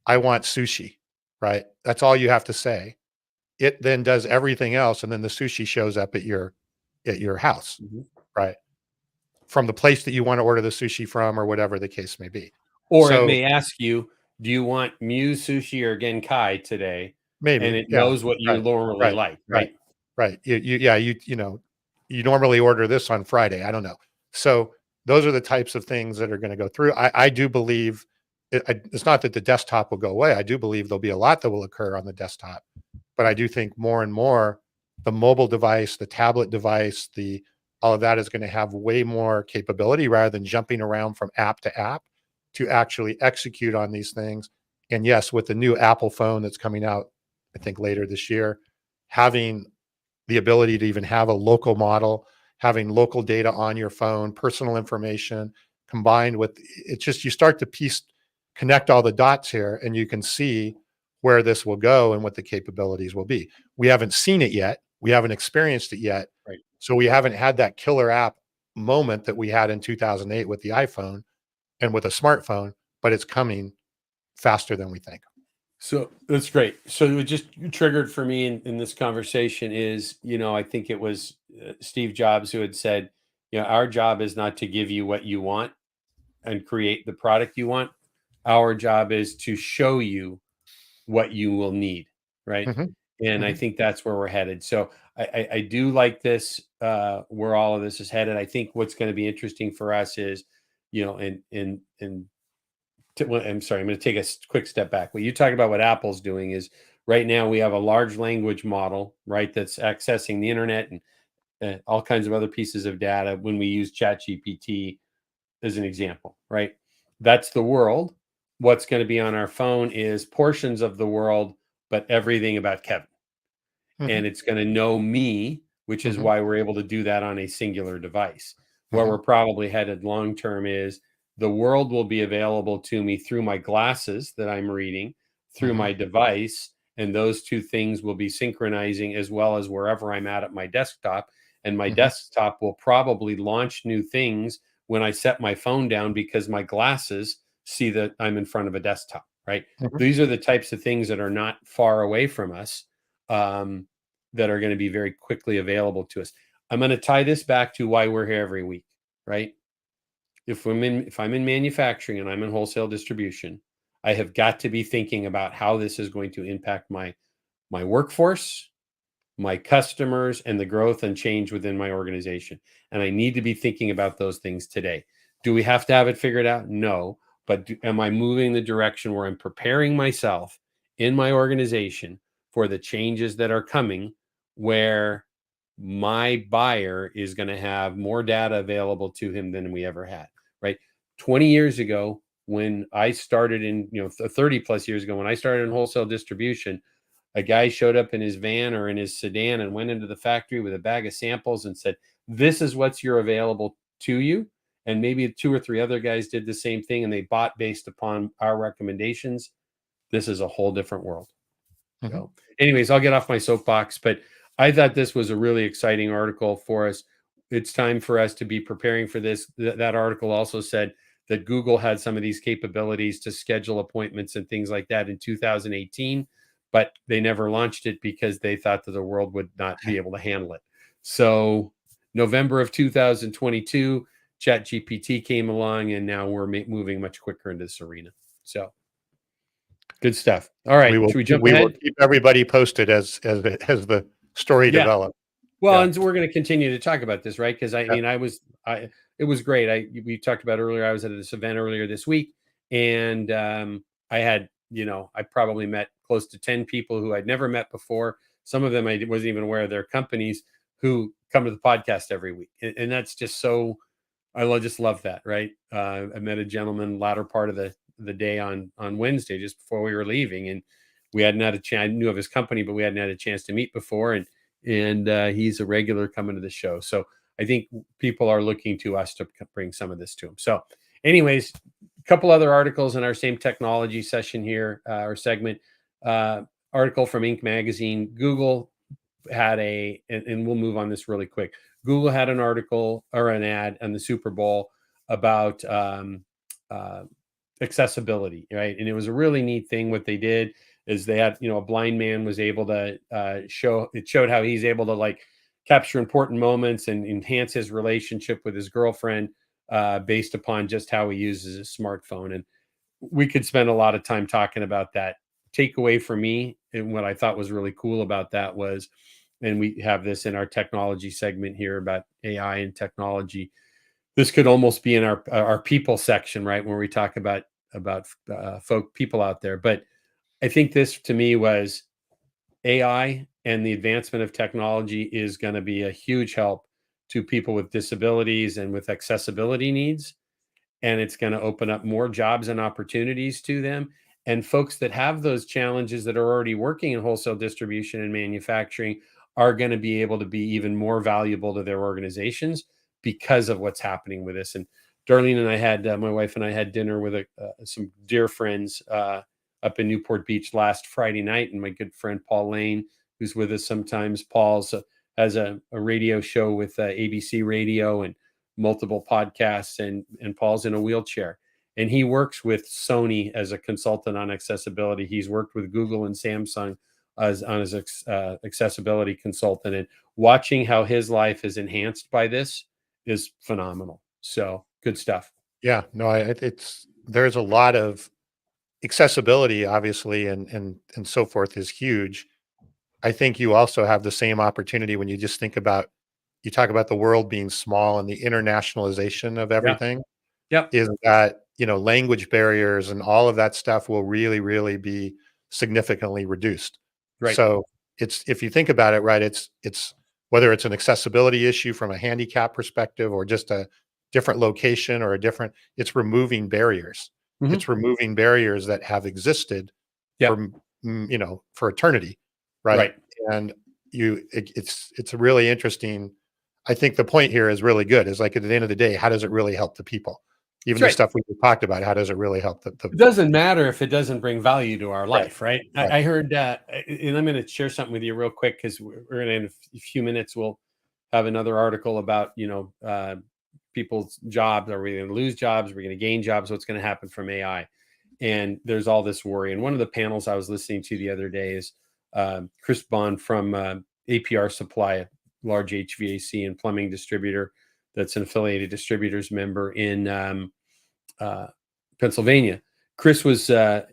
I want sushi, right? That's all you have to say. It then does everything else, and then the sushi shows up at your house, Mhm. right? From the place that you want to order the sushi from or whatever the case may be. Or it So may ask you, do you want Muse sushi or Genkai today? And maybe, it yeah, knows what you right, normally right, like, right, right? right. You normally order this on Friday. I don't know. So those are the types of things that are going to go through. I do believe it's not that the desktop will go away. I do believe there'll be a lot that will occur on the desktop, but I do think more and more the mobile device, the tablet device, the all of that is going to have way more capability rather than jumping around from app to app to actually execute on these things. And yes, with the new Apple phone that's coming out, I think later this year, having the ability to even have a local model, having local data on your phone, personal information combined with it's just you start to connect all the dots here and you can see where this will go and what the capabilities will be. We haven't seen it yet. We haven't experienced it yet. Right. So we haven't had that killer app moment that we had in 2008 with the iPhone and with a smartphone, but it's coming faster than we think. So that's great. So it just triggered for me in this conversation is, I think it was Steve Jobs who had said, our job is not to give you what you want and create the product you want. Our job is to show you what you will need, right? Mhm, And I mhm, think that's where we're headed. So I do like this, where all of this is headed. I think what's going to be interesting for us is, and well, I'm sorry, I'm going to take a quick step back. What you talk about, what Apple's doing is right now we have a large language model, right, that's accessing the internet and all kinds of other pieces of data when we use ChatGPT as an example, right? That's the world. What's going to be on our phone is portions of the world, but everything about Kevin. mhm, And it's going to know me, which is mhm, why we're able to do that on a singular device. Where mhm, we're probably headed long term is the world will be available to me through my glasses that I'm reading, through mhm, my device, and those two things will be synchronizing as well as wherever I'm at my desktop. And my mhm, desktop will probably launch new things when I set my phone down because my glasses see that I'm in front of a desktop, right? mhm. These are the types of things that are not far away from us. Um, that are going to be very quickly available to us. I'm going to tie this back to why we're here every week, right? If I'm in manufacturing and I'm in wholesale distribution, I have got to be thinking about how this is going to impact my workforce, my customers, and the growth and change within my organization. And I need to be thinking about those things today. Do we have to have it figured out? No. But am I moving the direction where I'm preparing myself in my organization for the changes that are coming, where my buyer is going to have more data available to him than we ever had, right? 20 years ago, when I started 30 plus years ago, when I started in wholesale distribution, a guy showed up in his van or in his sedan and went into the factory with a bag of samples and said, "This is what's your available to you." And maybe two or three other guys did the same thing and they bought based upon our recommendations. This is a whole different world. Mhm. So, anyways, I'll get off my soapbox, but I thought this was a really exciting article for us. It's time for us to be preparing for this. That article also said that Google had some of these capabilities to schedule appointments and things like that in 2018, but they never launched it because they thought that the world would not be able to handle it. So, November of 2022, ChatGPT came along, and now we're moving much quicker into this arena. So, good stuff. All We right, will should we jump we will ahead? keep everybody posted as the story Yeah. develops. Well, Yeah, and so we're going to continue to talk about this, right? Because I yeah, mean, it was great. We talked about earlier. I was at this event earlier this week, and I had, I probably met close to 10 people who I'd never met before. Some of them I wasn't even aware of their companies who come to the podcast every week, and that's just so just love that, right? I met a gentleman latter part of the day on Wednesday, just before we were leaving, and we hadn't had a chance. I knew of his company, but we hadn't had a chance to meet before, and he's a regular coming to the show. So I think people are looking to us to bring some of this to them. So, anyways, a couple other articles in our same technology session here, or segment. Article from Inc. magazine: Google had and we'll move on this really quick. Google had an article or an ad on the Super Bowl about uh, accessibility, right? And it was a really neat thing. What they did is they had, a blind man was able to showed how he's able to like capture important moments and enhance his relationship with his girlfriend based upon just how he uses his smartphone. And we could spend a lot of time talking about that. Takeaway for me, and what I thought was really cool about that was, and we have this in our technology segment here about AI and technology. This could almost be in our people section, right, where we talk about people out there. But I think this to me was AI and the advancement of technology is going to be a huge help to people with disabilities and with accessibility needs, and it's going to open up more jobs and opportunities to them. And folks that have those challenges that are already working in wholesale distribution and manufacturing are going to be able to be even more valuable to their organizations because of what's happening with this. And Darlene and I had, my wife and I had dinner with some dear friends up in Newport Beach last Friday night. And my good friend Paul Lane, who's with us sometimes, has a radio show with ABC Radio and multiple podcasts, and Paul's in a wheelchair, and he works with Sony as a consultant on accessibility. He's worked with Google and Samsung as on his accessibility consultant, and watching how his life is enhanced by this is phenomenal. So good stuff. Yeah, no, there's a lot of accessibility, obviously, and so forth is huge. I think you also have the same opportunity when you just think about you talk about the world being small and the internationalization of Yeah. everything Yep. is that, language barriers and all of that stuff will really, really be significantly reduced. Right. So it's if you think about it, right, it's whether it's an accessibility issue from a handicap perspective or just a different location or it's removing barriers. Hmm. It's removing barriers that have existed Yep. for for eternity, right? Right. And it's really interesting. I think the point here is really good. Is like at the end of the day, how does it really help the people? That's Even the right. stuff we just talked about, how does it really help the It doesn't matter if it doesn't bring value to our right, life, right? right. I heard, and I'm going to share something with you real quick because we're going to, in a few minutes, we'll have another article about, people's jobs. Are we going to lose jobs? Are we going to gain jobs? What's going to happen from AI? And there's all this worry. And one of the panels I was listening to the other day is Chris Bond from APR Supply, a large HVAC and plumbing distributor that's an affiliated distributors member in uh, Pennsylvania. Chris was and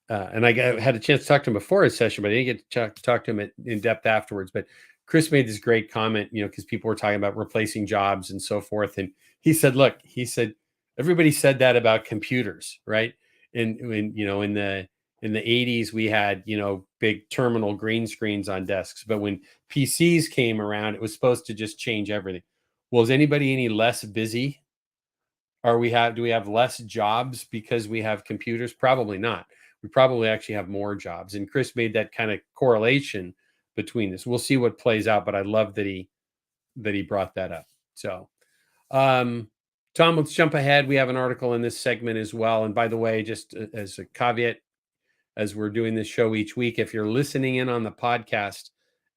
had a chance to talk to him before his session, but I didn't get to talk to him in depth afterwards. But Chris made this great comment, because people were talking about replacing jobs and so forth, and he said, "Look," he said, "everybody said that about computers, right? And when in the 80s we had big terminal green screens on desks, but when PCs came around, it was supposed to just change everything. Well, is anybody any less busy? Do we have less jobs because we have computers? Probably not. We probably actually have more jobs. And Chris made that kind of correlation between this. We'll see what plays out, but I love that he brought that up. So, um, Tom, let's jump ahead. We have an article in this segment as well. And by the way, just as a caveat, as we're doing this show each week, if you're listening in on the podcast,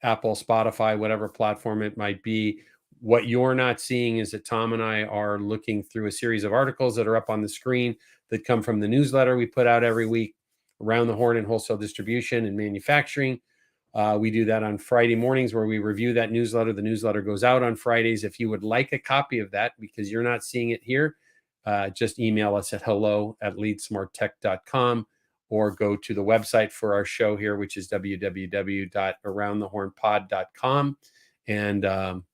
Apple, Spotify, whatever platform it might be, what you're not seeing is that Tom and I are looking through a series of articles that are up on the screen that come from the newsletter we put out every week, Around the Horn in Wholesale Distribution and Manufacturing. We do that on Friday mornings where we review that newsletter. The newsletter goes out on Fridays. If you would like a copy of that because you're not seeing it here, just email us at hello@leadsmarttech.com or go to the website for our show here, which is www.aroundthehornpod.com. And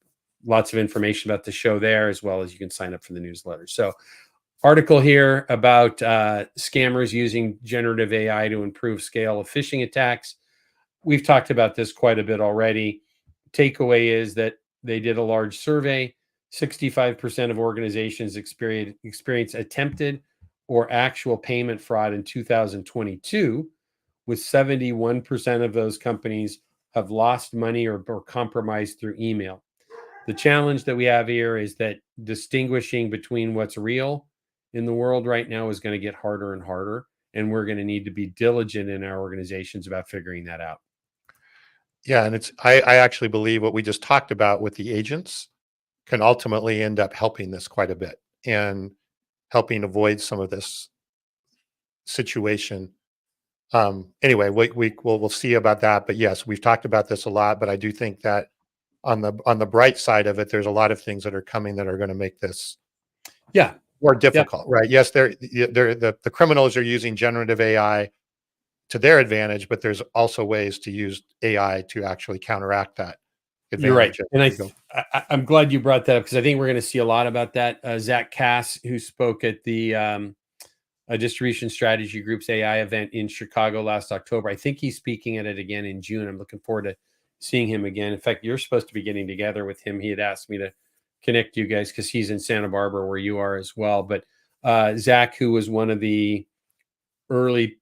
lots of information about the show there, as well as you can sign up for the newsletter. So, article here about scammers using generative AI to improve scale of phishing attacks. We've talked about this quite a bit already. Takeaway is that they did a large survey. 65% of organizations experience attempted or actual payment fraud in 2022, with 71% of those companies have lost money or compromised through email. The challenge that we have here is that distinguishing between what's real in the world right now is going to get harder and harder. And we're going to need to be diligent in our organizations about figuring that out. Yeah, and I actually believe what we just talked about with the agents can ultimately end up helping this quite a bit and helping avoid some of this situation. Anyway, we'll see about that. But yes, we've talked about this a lot. But I do think that on the bright side of it, there's a lot of things that are coming that are going to make this Yeah. more Yep. difficult, right? Yes, the criminals are using generative AI to their advantage, but there's also ways to use AI to actually counteract that You're right. advantage as And we go. I'm glad you brought that up because I think we're going to see a lot about that. Zach Cass, who spoke at the Distribution Strategy Group's AI event in Chicago last October, I think he's speaking at it again in June. I'm looking forward to seeing him again. In fact, you're supposed to be getting together with him. He had asked me to connect you guys because he's in Santa Barbara where you are as well. But Zach, who was one of the early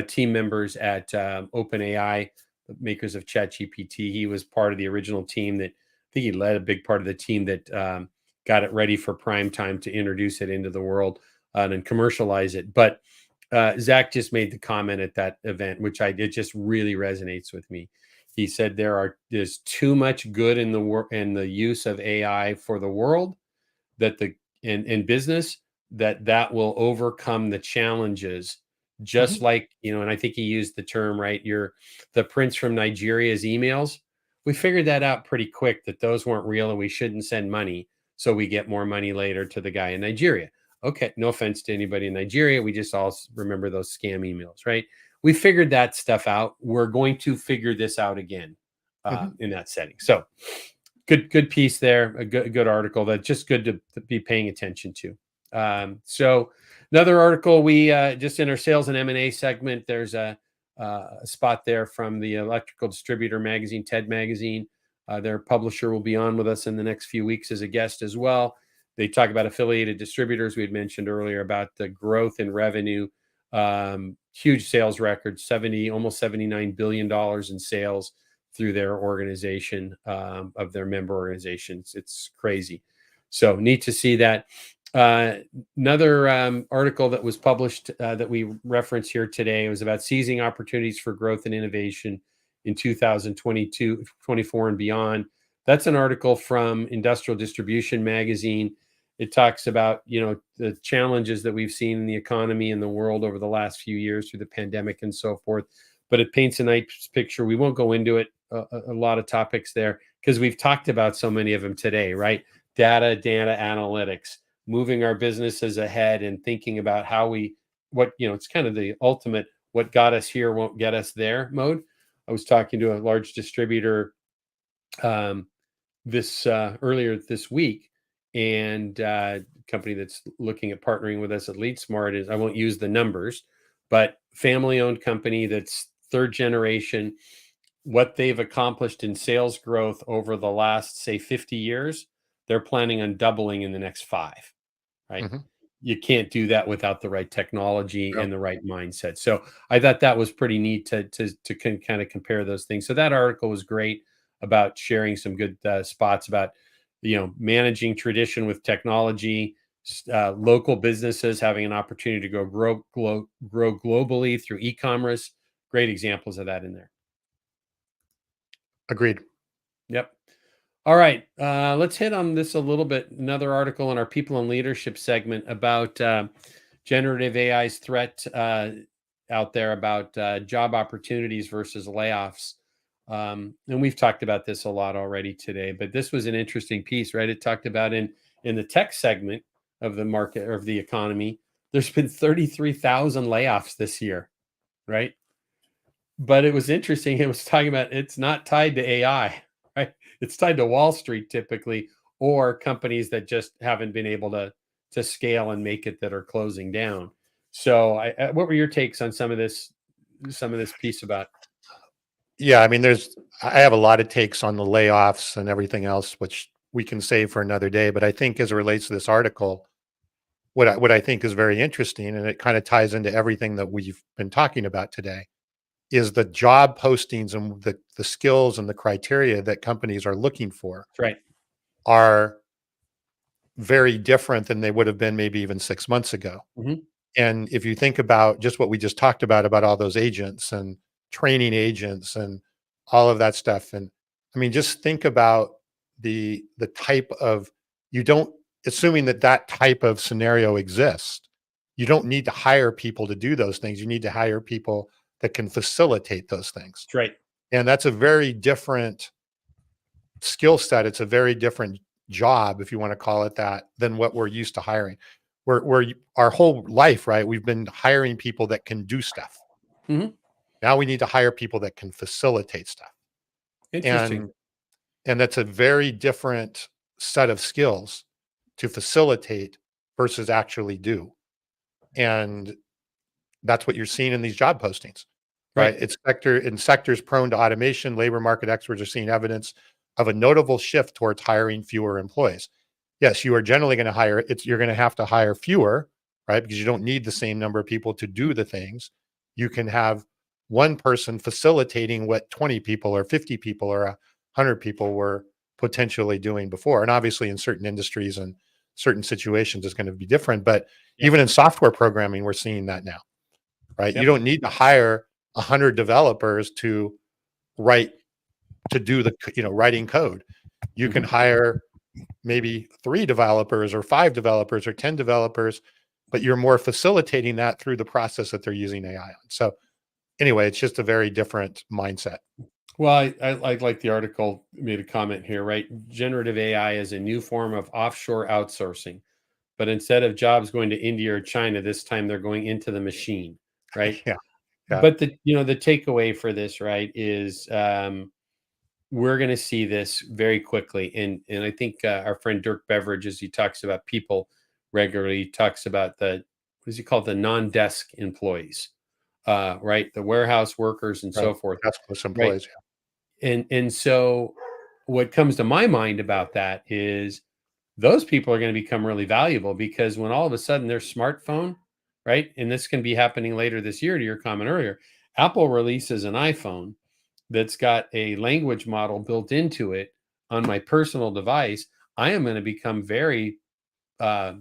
team members at OpenAI, the makers of ChatGPT. He was part of the original team that I think he led a big part of the team that got it ready for prime time to introduce it into the world and commercialize it. But Zach just made the comment at that event, which it just really resonates with me. He said there's too much good in the use of AI for the world that the in business that will overcome the challenges just Mhm, like and I think he used the term right you're the prince from Nigeria's emails. We figured that out pretty quick that those weren't real and we shouldn't send money so we get more money later to the guy in Nigeria. Okay, no offense to anybody in Nigeria, we just all remember those scam emails, right? We figured that stuff out. We're going to figure this out again mhm. in that setting. So good piece there, a good article that's just good to be paying attention to. So another article we just in our sales and M&A segment, there's a spot there from the electrical distributor magazine, TED magazine. Their publisher will be on with us in the next few weeks as a guest as well. They talk about affiliated distributors. We had mentioned earlier about the growth in revenue, huge sales record, almost $79 billion in sales through their organization of their member organizations. It's crazy. So neat to see that. Uh, Another article that was published that we reference here today was about seizing opportunities for growth and innovation in 2022, 24 and beyond. That's an article from Industrial Distribution magazine. It talks about the challenges that we've seen in the economy and the world over the last few years through the pandemic and so forth. But it paints a nice picture. We won't go into it a lot of topics there because we've talked about so many of them today, right? Data analytics, moving our businesses ahead and thinking about it's kind of the ultimate what got us here won't get us there mode. I was talking to a large distributor um, this earlier this week, and company that's looking at partnering with us at LeadSmart is I won't use the numbers, but family-owned company that's third generation. What they've accomplished in sales growth over the last say 50 years, they're planning on doubling in the next 5, right? Mhm. You can't do that without the right technology Yep. and the right mindset. So I thought that was pretty neat to kind of compare those things. So that article was great about sharing some good spots about managing tradition with technology, local businesses having an opportunity to grow globally through e-commerce. Great examples of that in there. Agreed. Yep. All right, let's hit on this a little bit. Another article in our people and leadership segment about generative AI's threat out there about job opportunities versus layoffs. And we've talked about this a lot already today, but this was an interesting piece, right? It talked about in the tech segment of the market or of the economy, there's been 33,000 layoffs this year, right? But it was interesting. It was talking about it's not tied to AI, right? It's tied to Wall Street typically, or companies that just haven't been able to scale and make it that are closing down. So, what were your takes on some of this piece about? Yeah, I mean, I have a lot of takes on the layoffs and everything else, which we can save for another day. But I think as it relates to this article, what I think is very interesting, and it kind of ties into everything that we've been talking about today, is the job postings and the skills and the criteria that companies are looking for That's right. are very different than they would have been maybe even 6 months ago. Hmm. And if you think about just what we just talked about all those agents and training agents and all of that stuff. And I mean, just think about the type of, you don't, assuming that that type of scenario exists, you don't need to hire people to do those things. You need to hire people that can facilitate those things. That's right. And that's a very different skill set. It's a very different job, if you want to call it that, than what we're used to hiring. Our whole life, right? We've been hiring people that can do stuff. Hmm. Now we need to hire people that can facilitate stuff. Interesting. And that's a very different set of skills to facilitate versus actually do. And that's what you're seeing in these job postings, right? Right. It's in sectors prone to automation, labor market experts are seeing evidence of a notable shift towards hiring fewer employees. Yes, you are generally going to hire, you're going to have to hire fewer, right? Because you don't need the same number of people to do the things. You can have one person facilitating what 20 people or 50 people or 100 people were potentially doing before. And obviously in certain industries and certain situations it's going to be different, but Yep. even in software programming we're seeing that now, right? You Yep. don't need to hire 100 developers to write, to do the, writing code. You can Hmm. hire maybe 3 developers or 5 developers or 10 developers, but you're more facilitating that through the process that they're using AI on. So anyway, it's just a very different mindset. Well, I like the article made a comment here, right? Generative AI is a new form of offshore outsourcing, but instead of jobs going to India or China, this time they're going into the machine, right? Yeah. Yeah. But the takeaway for this, right, is we're going to see this very quickly, and I think our friend Dirk Beveridge, as he talks about people regularly, talks about the what does he call it? The non-desk employees, right? The warehouse workers and Right. so forth, Taskless right? employees. And so what comes to my mind about that is those people are going to become really valuable because when all of a sudden their smartphone, right? And this can be happening later this year to your comment earlier. Apple releases an iPhone that's got a language model built into it on my personal device. I am going to become very uh,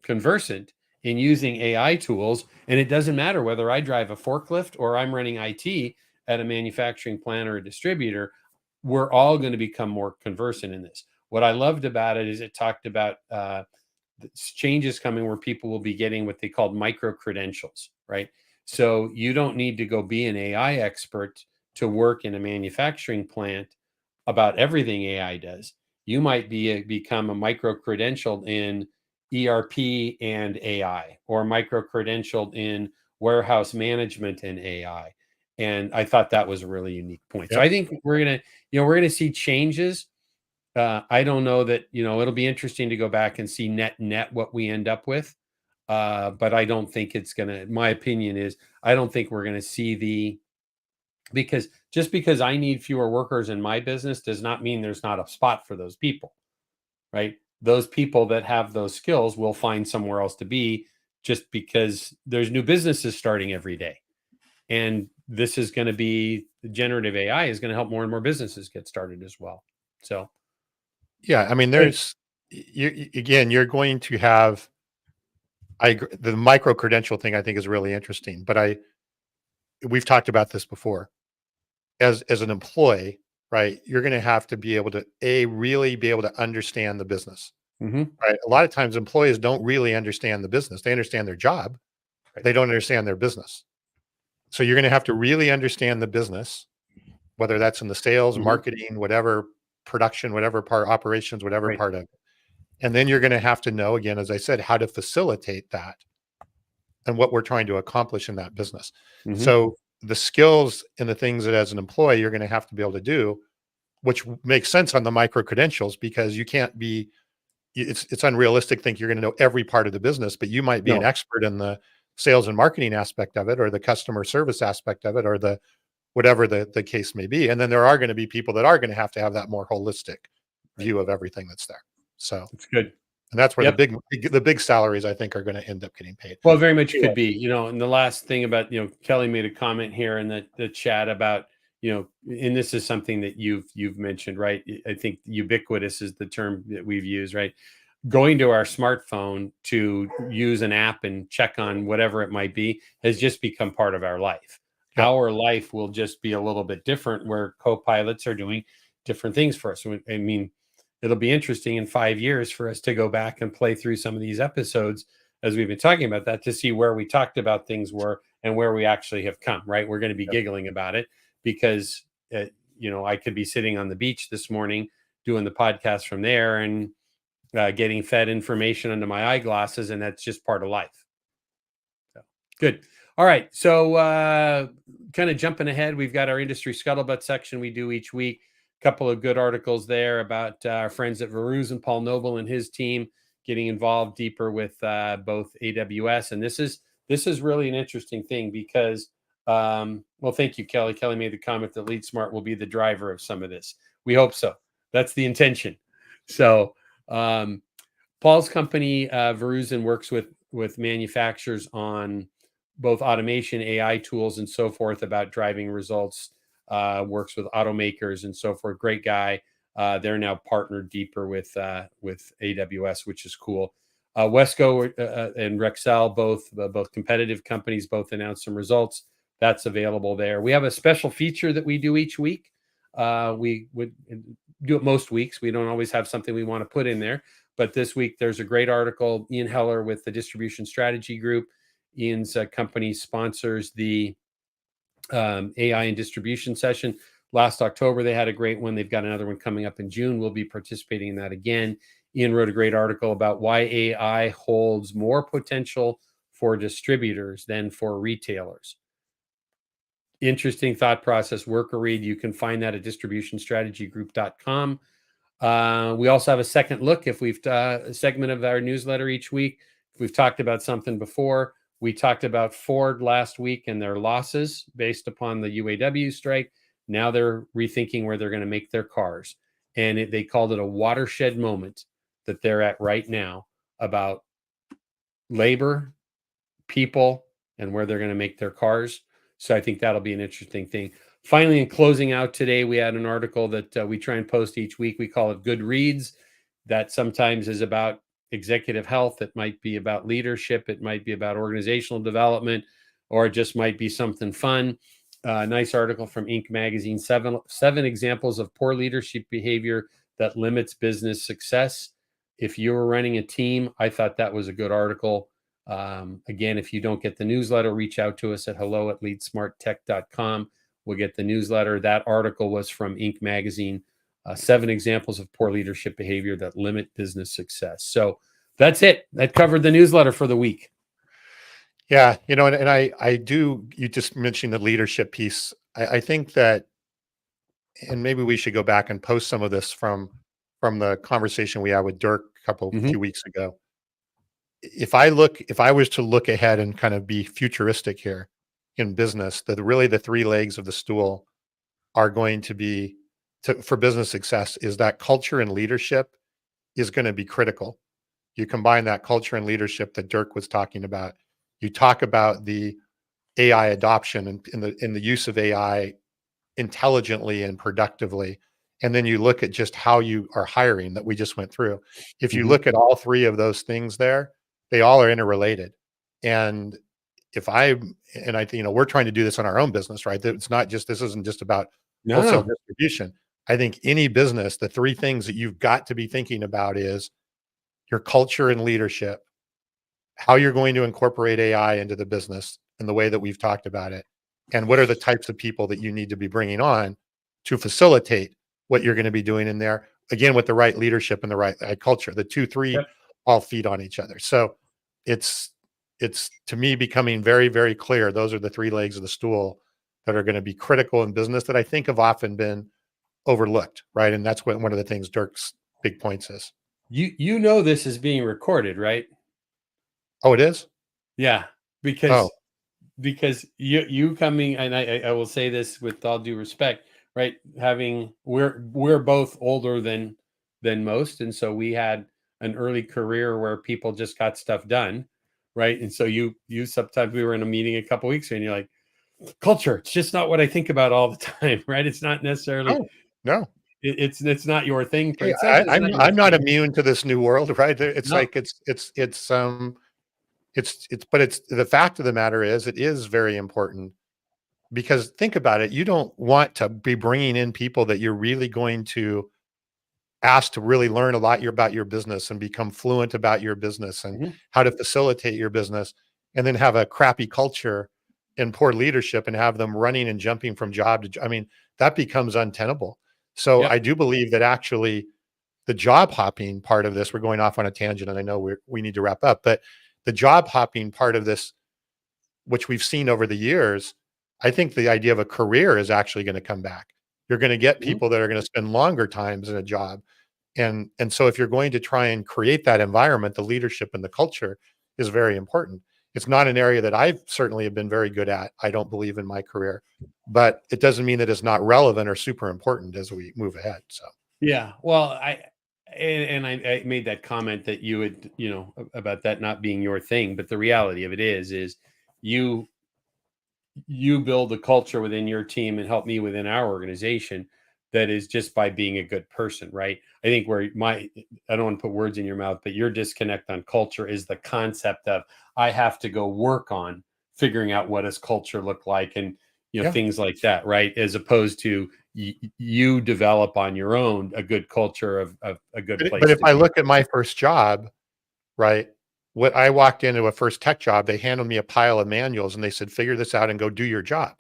conversant in using AI tools. And it doesn't matter whether I drive a forklift or I'm running IT at a manufacturing plant or a distributor, we're all going to become more conversant in this. What I loved about it is it talked about changes coming where people will be getting what they called micro credentials, right? So you don't need to go be an AI expert to work in a manufacturing plant about everything AI does. You might become a micro credentialed in ERP and AI, or micro credentialed in warehouse management and AI. And I thought that was a really unique point. So Yep. I think we're gonna see changes. I don't know that it'll be interesting to go back and see net what we end up with. But I don't think it's gonna. My opinion is I don't think we're gonna see because just because I need fewer workers in my business does not mean there's not a spot for those people, right? Those people that have those skills will find somewhere else to be just because there's new businesses starting every day. And this is going to be generative AI is going to help more and more businesses get started as well. So, Yeah. I mean, hey, there's, again, you're going to have, I agree, the micro credential thing I think is really interesting, but we've talked about this before. As an employee, right? You're going to have to be able to really be able to understand the business, mhm, right? A lot of times employees don't really understand the business. They understand their job, right, they don't understand their business. So you're going to have to really understand the business, whether that's in the sales, mhm, marketing, whatever, production, whatever part, operations, whatever right, part of it. And then you're going to have to know, again, as I said, how to facilitate that and what we're trying to accomplish in that business. mhm, So the skills and the things that as an employee you're going to have to be able to do, which makes sense on the micro credentials, because you can't be, it's unrealistic to think you're going to know every part of the business, but you might be an no, expert in the sales and marketing aspect of it, or the customer service aspect of it, or the whatever the case may be. And then there are going to be people that are going to have that more holistic right. view of everything that's there. So, It's good. and that's where Yep. the big salaries I think are going to end up getting paid. Well, very much Anyway, could be, and the last thing about, Kelly made a comment here in the chat about, and this is something that you've mentioned, right? I think ubiquitous is the term that we've used, right? Going to our smartphone to use an app and check on whatever it might be has just become part of our life. Yep. our life will just be a little bit different, where co-pilots are doing different things for us. I mean, it'll be interesting in 5 years for us to go back and play through some of these episodes as we've been talking about that, to see where we talked about things were and where we actually have come, right? We're going to be Yep. giggling about it because, I could be sitting on the beach this morning doing the podcast from there and getting fed information under my eyeglasses, and that's just part of life. So, good. All right. So, kind of jumping ahead, we've got our industry scuttlebutt section we do each week. A couple of good articles there about our friends at Veruz and Paul Noble and his team getting involved deeper with both AWS. And this is really an interesting thing because, well, thank you, Kelly. Kelly made the comment that LeadSmart will be the driver of some of this. We hope so. That's the intention. So, Paul's company, Veruzen, works with manufacturers on both automation, AI tools, and so forth about driving results. Works with automakers and so forth. Great guy. They're now partnered deeper with AWS, which is cool. Wesco and Rexel, both competitive companies, both announced some results. That's available there. We have a special feature that we do each week. We would do it most weeks. We don't always have something we want to put in there. But this week, there's a great article. Ian Heller with the Distribution Strategy Group. Ian's company sponsors the AI and distribution session. Last October, they had a great one. They've got another one coming up in June. We'll be participating in that again. Ian wrote a great article about why AI holds more potential for distributors than for retailers. Interesting thought process, work a read. You can find that at distributionstrategygroup.com. We also have a second look. If we've a segment of our newsletter each week, if we've talked about something before, we talked about Ford last week and their losses based upon the UAW strike. Now they're rethinking where they're going to make their cars. And they called it a watershed moment that they're at right now about labor, people, and where they're going to make their cars. So I think that'll be an interesting thing. Finally, in closing out today, we had an article that we try and post each week. We call it Good Reads. That sometimes is about executive health. It might be about leadership. It might be about organizational development, or it just might be something fun. Nice article from Inc. magazine, seven examples of poor leadership behavior that limits business success. If you were running a team, I thought that was a good article. Again, if you don't get the newsletter, reach out to us at hello@leadsmarttech.com. We'll get the newsletter. That article was from Inc. magazine, 7 examples of poor leadership behavior that limit business success. So that's it. That covered the newsletter for the week. Yeah, and I do. You just mentioned the leadership piece. I think that, and maybe we should go back and post some of this from the conversation we had with Dirk few weeks ago. If I was to look ahead and kind of be futuristic here in business, that really the 3 legs of the stool are going to be for business success is that culture and leadership is going to be critical. You combine that culture and leadership that Dirk was talking about. You talk about the AI adoption and in the use of AI intelligently and productively. And then you look at just how you are hiring that we just went through. If you Mhm. look at all 3 of those things there, they all are interrelated. And if I and I think, we're trying to do this on our own business, right? That it's not just this isn't just about wholesale No. distribution. I think any business, the 3 things that you've got to be thinking about is your culture and leadership, how you're going to incorporate AI into the business in the way that we've talked about it, and what are the types of people that you need to be bringing on to facilitate what you're going to be doing in there. Again, with the right leadership and the right culture, the 2, 3 Yep. all feed on each other. So it's it's to me becoming very, very clear. Those are the 3 legs of the stool that are going to be critical in business that I think have often been overlooked, right? And that's what one of the things Dirk's big points is. You know this is being recorded, right? Oh, it is? Yeah, Oh, because you coming, and I will say this with all due respect, right? Having we're both older than most, and so we had an early career where people just got stuff done, right? And so you sometimes we were in a meeting a couple weeks ago, and you're like, culture, it's just not what I think about all the time, right? It's not necessarily oh, no. it's not your thing. Hey, It's not that it's not your I'm not thing. immune to this new world, right? It's No, like it's but it's the fact of the matter is it is very important because think about it, you don't want to be bringing in people that you're really going to ask to really learn a lot about your business and become fluent about your business and Mhm. how to facilitate your business, and then have a crappy culture and poor leadership and have them running and jumping from job to I mean, that becomes untenable. So I Yep. do believe that actually the job hopping part of this, we're going off on a tangent and I know we need to wrap up, but the job hopping part of this, which we've seen over the years, I think the idea of a career is actually going to come back. You're going to get Mhm. people that are going to spend longer times in a job. And so if you're going to try and create that environment, the leadership and the culture is very important. It's not an area that I've certainly have been very good at, I don't believe, in my career, but it doesn't mean that it's not relevant or super important as we move ahead. So Yeah. Well, I made that comment that you would, about that not being your thing, but the reality of it is you you build a culture within your team and help me within our organization that is just by being a good person, right? I think where I don't want to put words in your mouth, but your disconnect on culture is the concept of I have to go work on figuring out what does culture look like, and yeah. things like that, right? As opposed to you develop on your own a good culture of a good But place if to I be. look at my first job, right, what I walked into a first tech job, they handed me a pile of manuals and they said, figure this out and go do your job.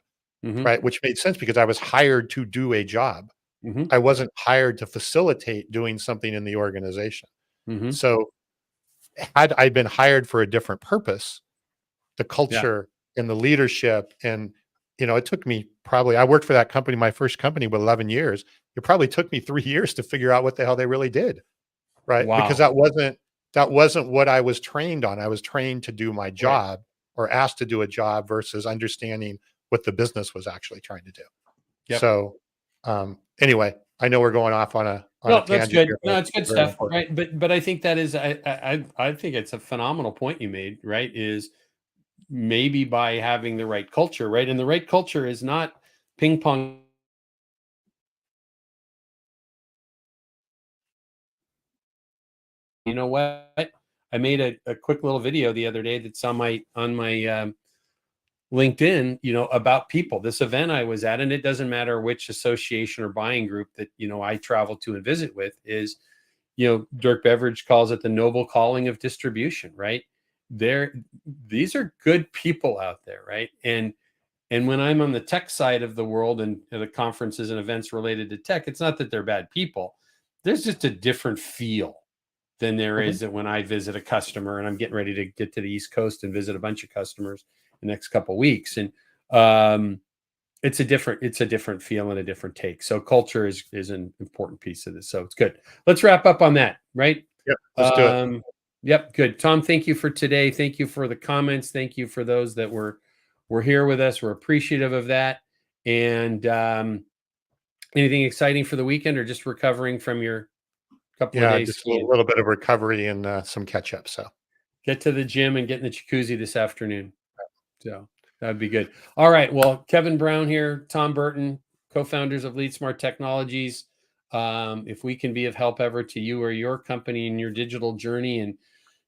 Hmm. Right, which made sense because I was hired to do a job. Hmm. I wasn't hired to facilitate doing something in the organization. Hmm. So, had I been hired for a different purpose, the Yeah. culture and the leadership and, it took me probably I worked for that company, my first company, with 11 years. It probably took me 3 years to figure out what the hell they really did, right? Because Wow. that wasn't what I was trained on. I was trained to do my Right. job or asked to do a job versus understanding what the business was actually trying to do. Yep. So, anyway, I know we're going off on a No, that's tangent good. here, but No, I it's think good it's very stuff, important. right? But I think that is I think it's a phenomenal point you made, right? Is maybe by having the right culture, right? And the right culture is not ping pong. You know what? I made a quick little video the other day that's on my LinkedIn, about people. This event I was at, and it doesn't matter which association or buying group that I travel to and visit with, is Dirk Beveridge calls it the noble calling of distribution, right? There, these are good people out there, right? And when I'm on the tech side of the world and at the conferences and events related to tech, it's not that they're bad people. There's just a different feel than there Mhm. is that when I visit a customer, and I'm getting ready to get to the East Coast and visit a bunch of customers the next couple of weeks. And um, it's a different feel and a different take. So culture is an important piece of this. So it's good. Let's wrap up on that, right? Yep, let's do it. Um, yep, good. Tom, thank you for today. Thank you for the comments. Thank you for those that were here with us. We're appreciative of that. And anything exciting for the weekend, or just recovering from your couple of Yeah, days just a skiing? little bit of recovery and, some catch up, so, Get to the gym and get in the jacuzzi this afternoon. So that'd be good. All right. Well, Kevin Brown here, Tom Burton, co-founders of Lead Smart Technologies. If we can be of help ever to you or your company in your digital journey and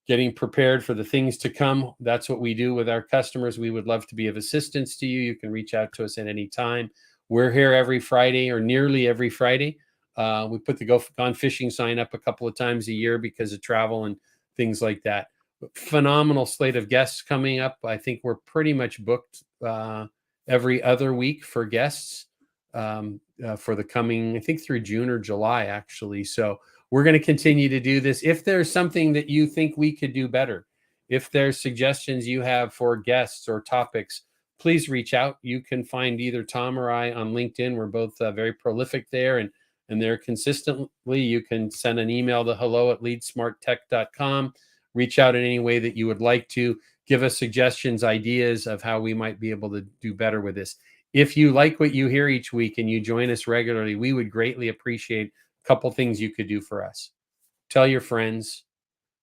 getting prepared for the things to come, that's what we do with our customers. We would love to be of assistance to you. You can reach out to us at any time. We're here every Friday, or nearly every Friday. We put the Go Gone Fishing sign up a couple of times a year because of travel and things like that. Phenomenal slate of guests coming up. I think we're pretty much booked every other week for guests for the coming, I think, through June or July, actually. So we're going to continue to do this. If there's something that you think we could do better, if there's suggestions you have for guests or topics, please reach out. You can find either Tom or I on LinkedIn. We're both very prolific there, and they're consistently. You can send an email to hello@leadsmarttech.com. Reach out in any way that you would like to. Give us suggestions, ideas of how we might be able to do better with this. If you like what you hear each week and you join us regularly, we would greatly appreciate a couple things you could do for us. Tell your friends.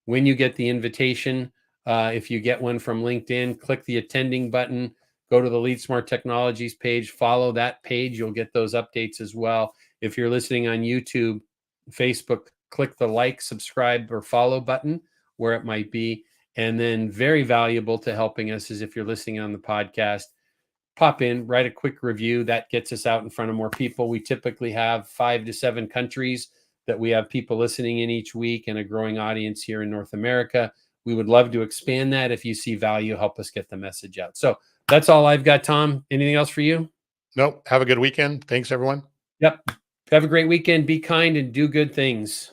When you get the invitation, if you get one from LinkedIn, click the attending button, go to the Lead Smart Technologies page, follow that page. You'll get those updates as well. If you're listening on YouTube, Facebook, click the like, subscribe, or follow button where it might be. And then, very valuable to helping us is if you're listening on the podcast, pop in, write a quick review. That gets us out in front of more people. We typically have 5 to 7 countries that we have people listening in each week, and a growing audience here in North America. We would love to expand that. If you see value, help us get the message out. So that's all I've got, Tom. Anything else for you? Nope. Have a good weekend. Thanks, everyone. Yep. Have a great weekend. Be kind and do good things.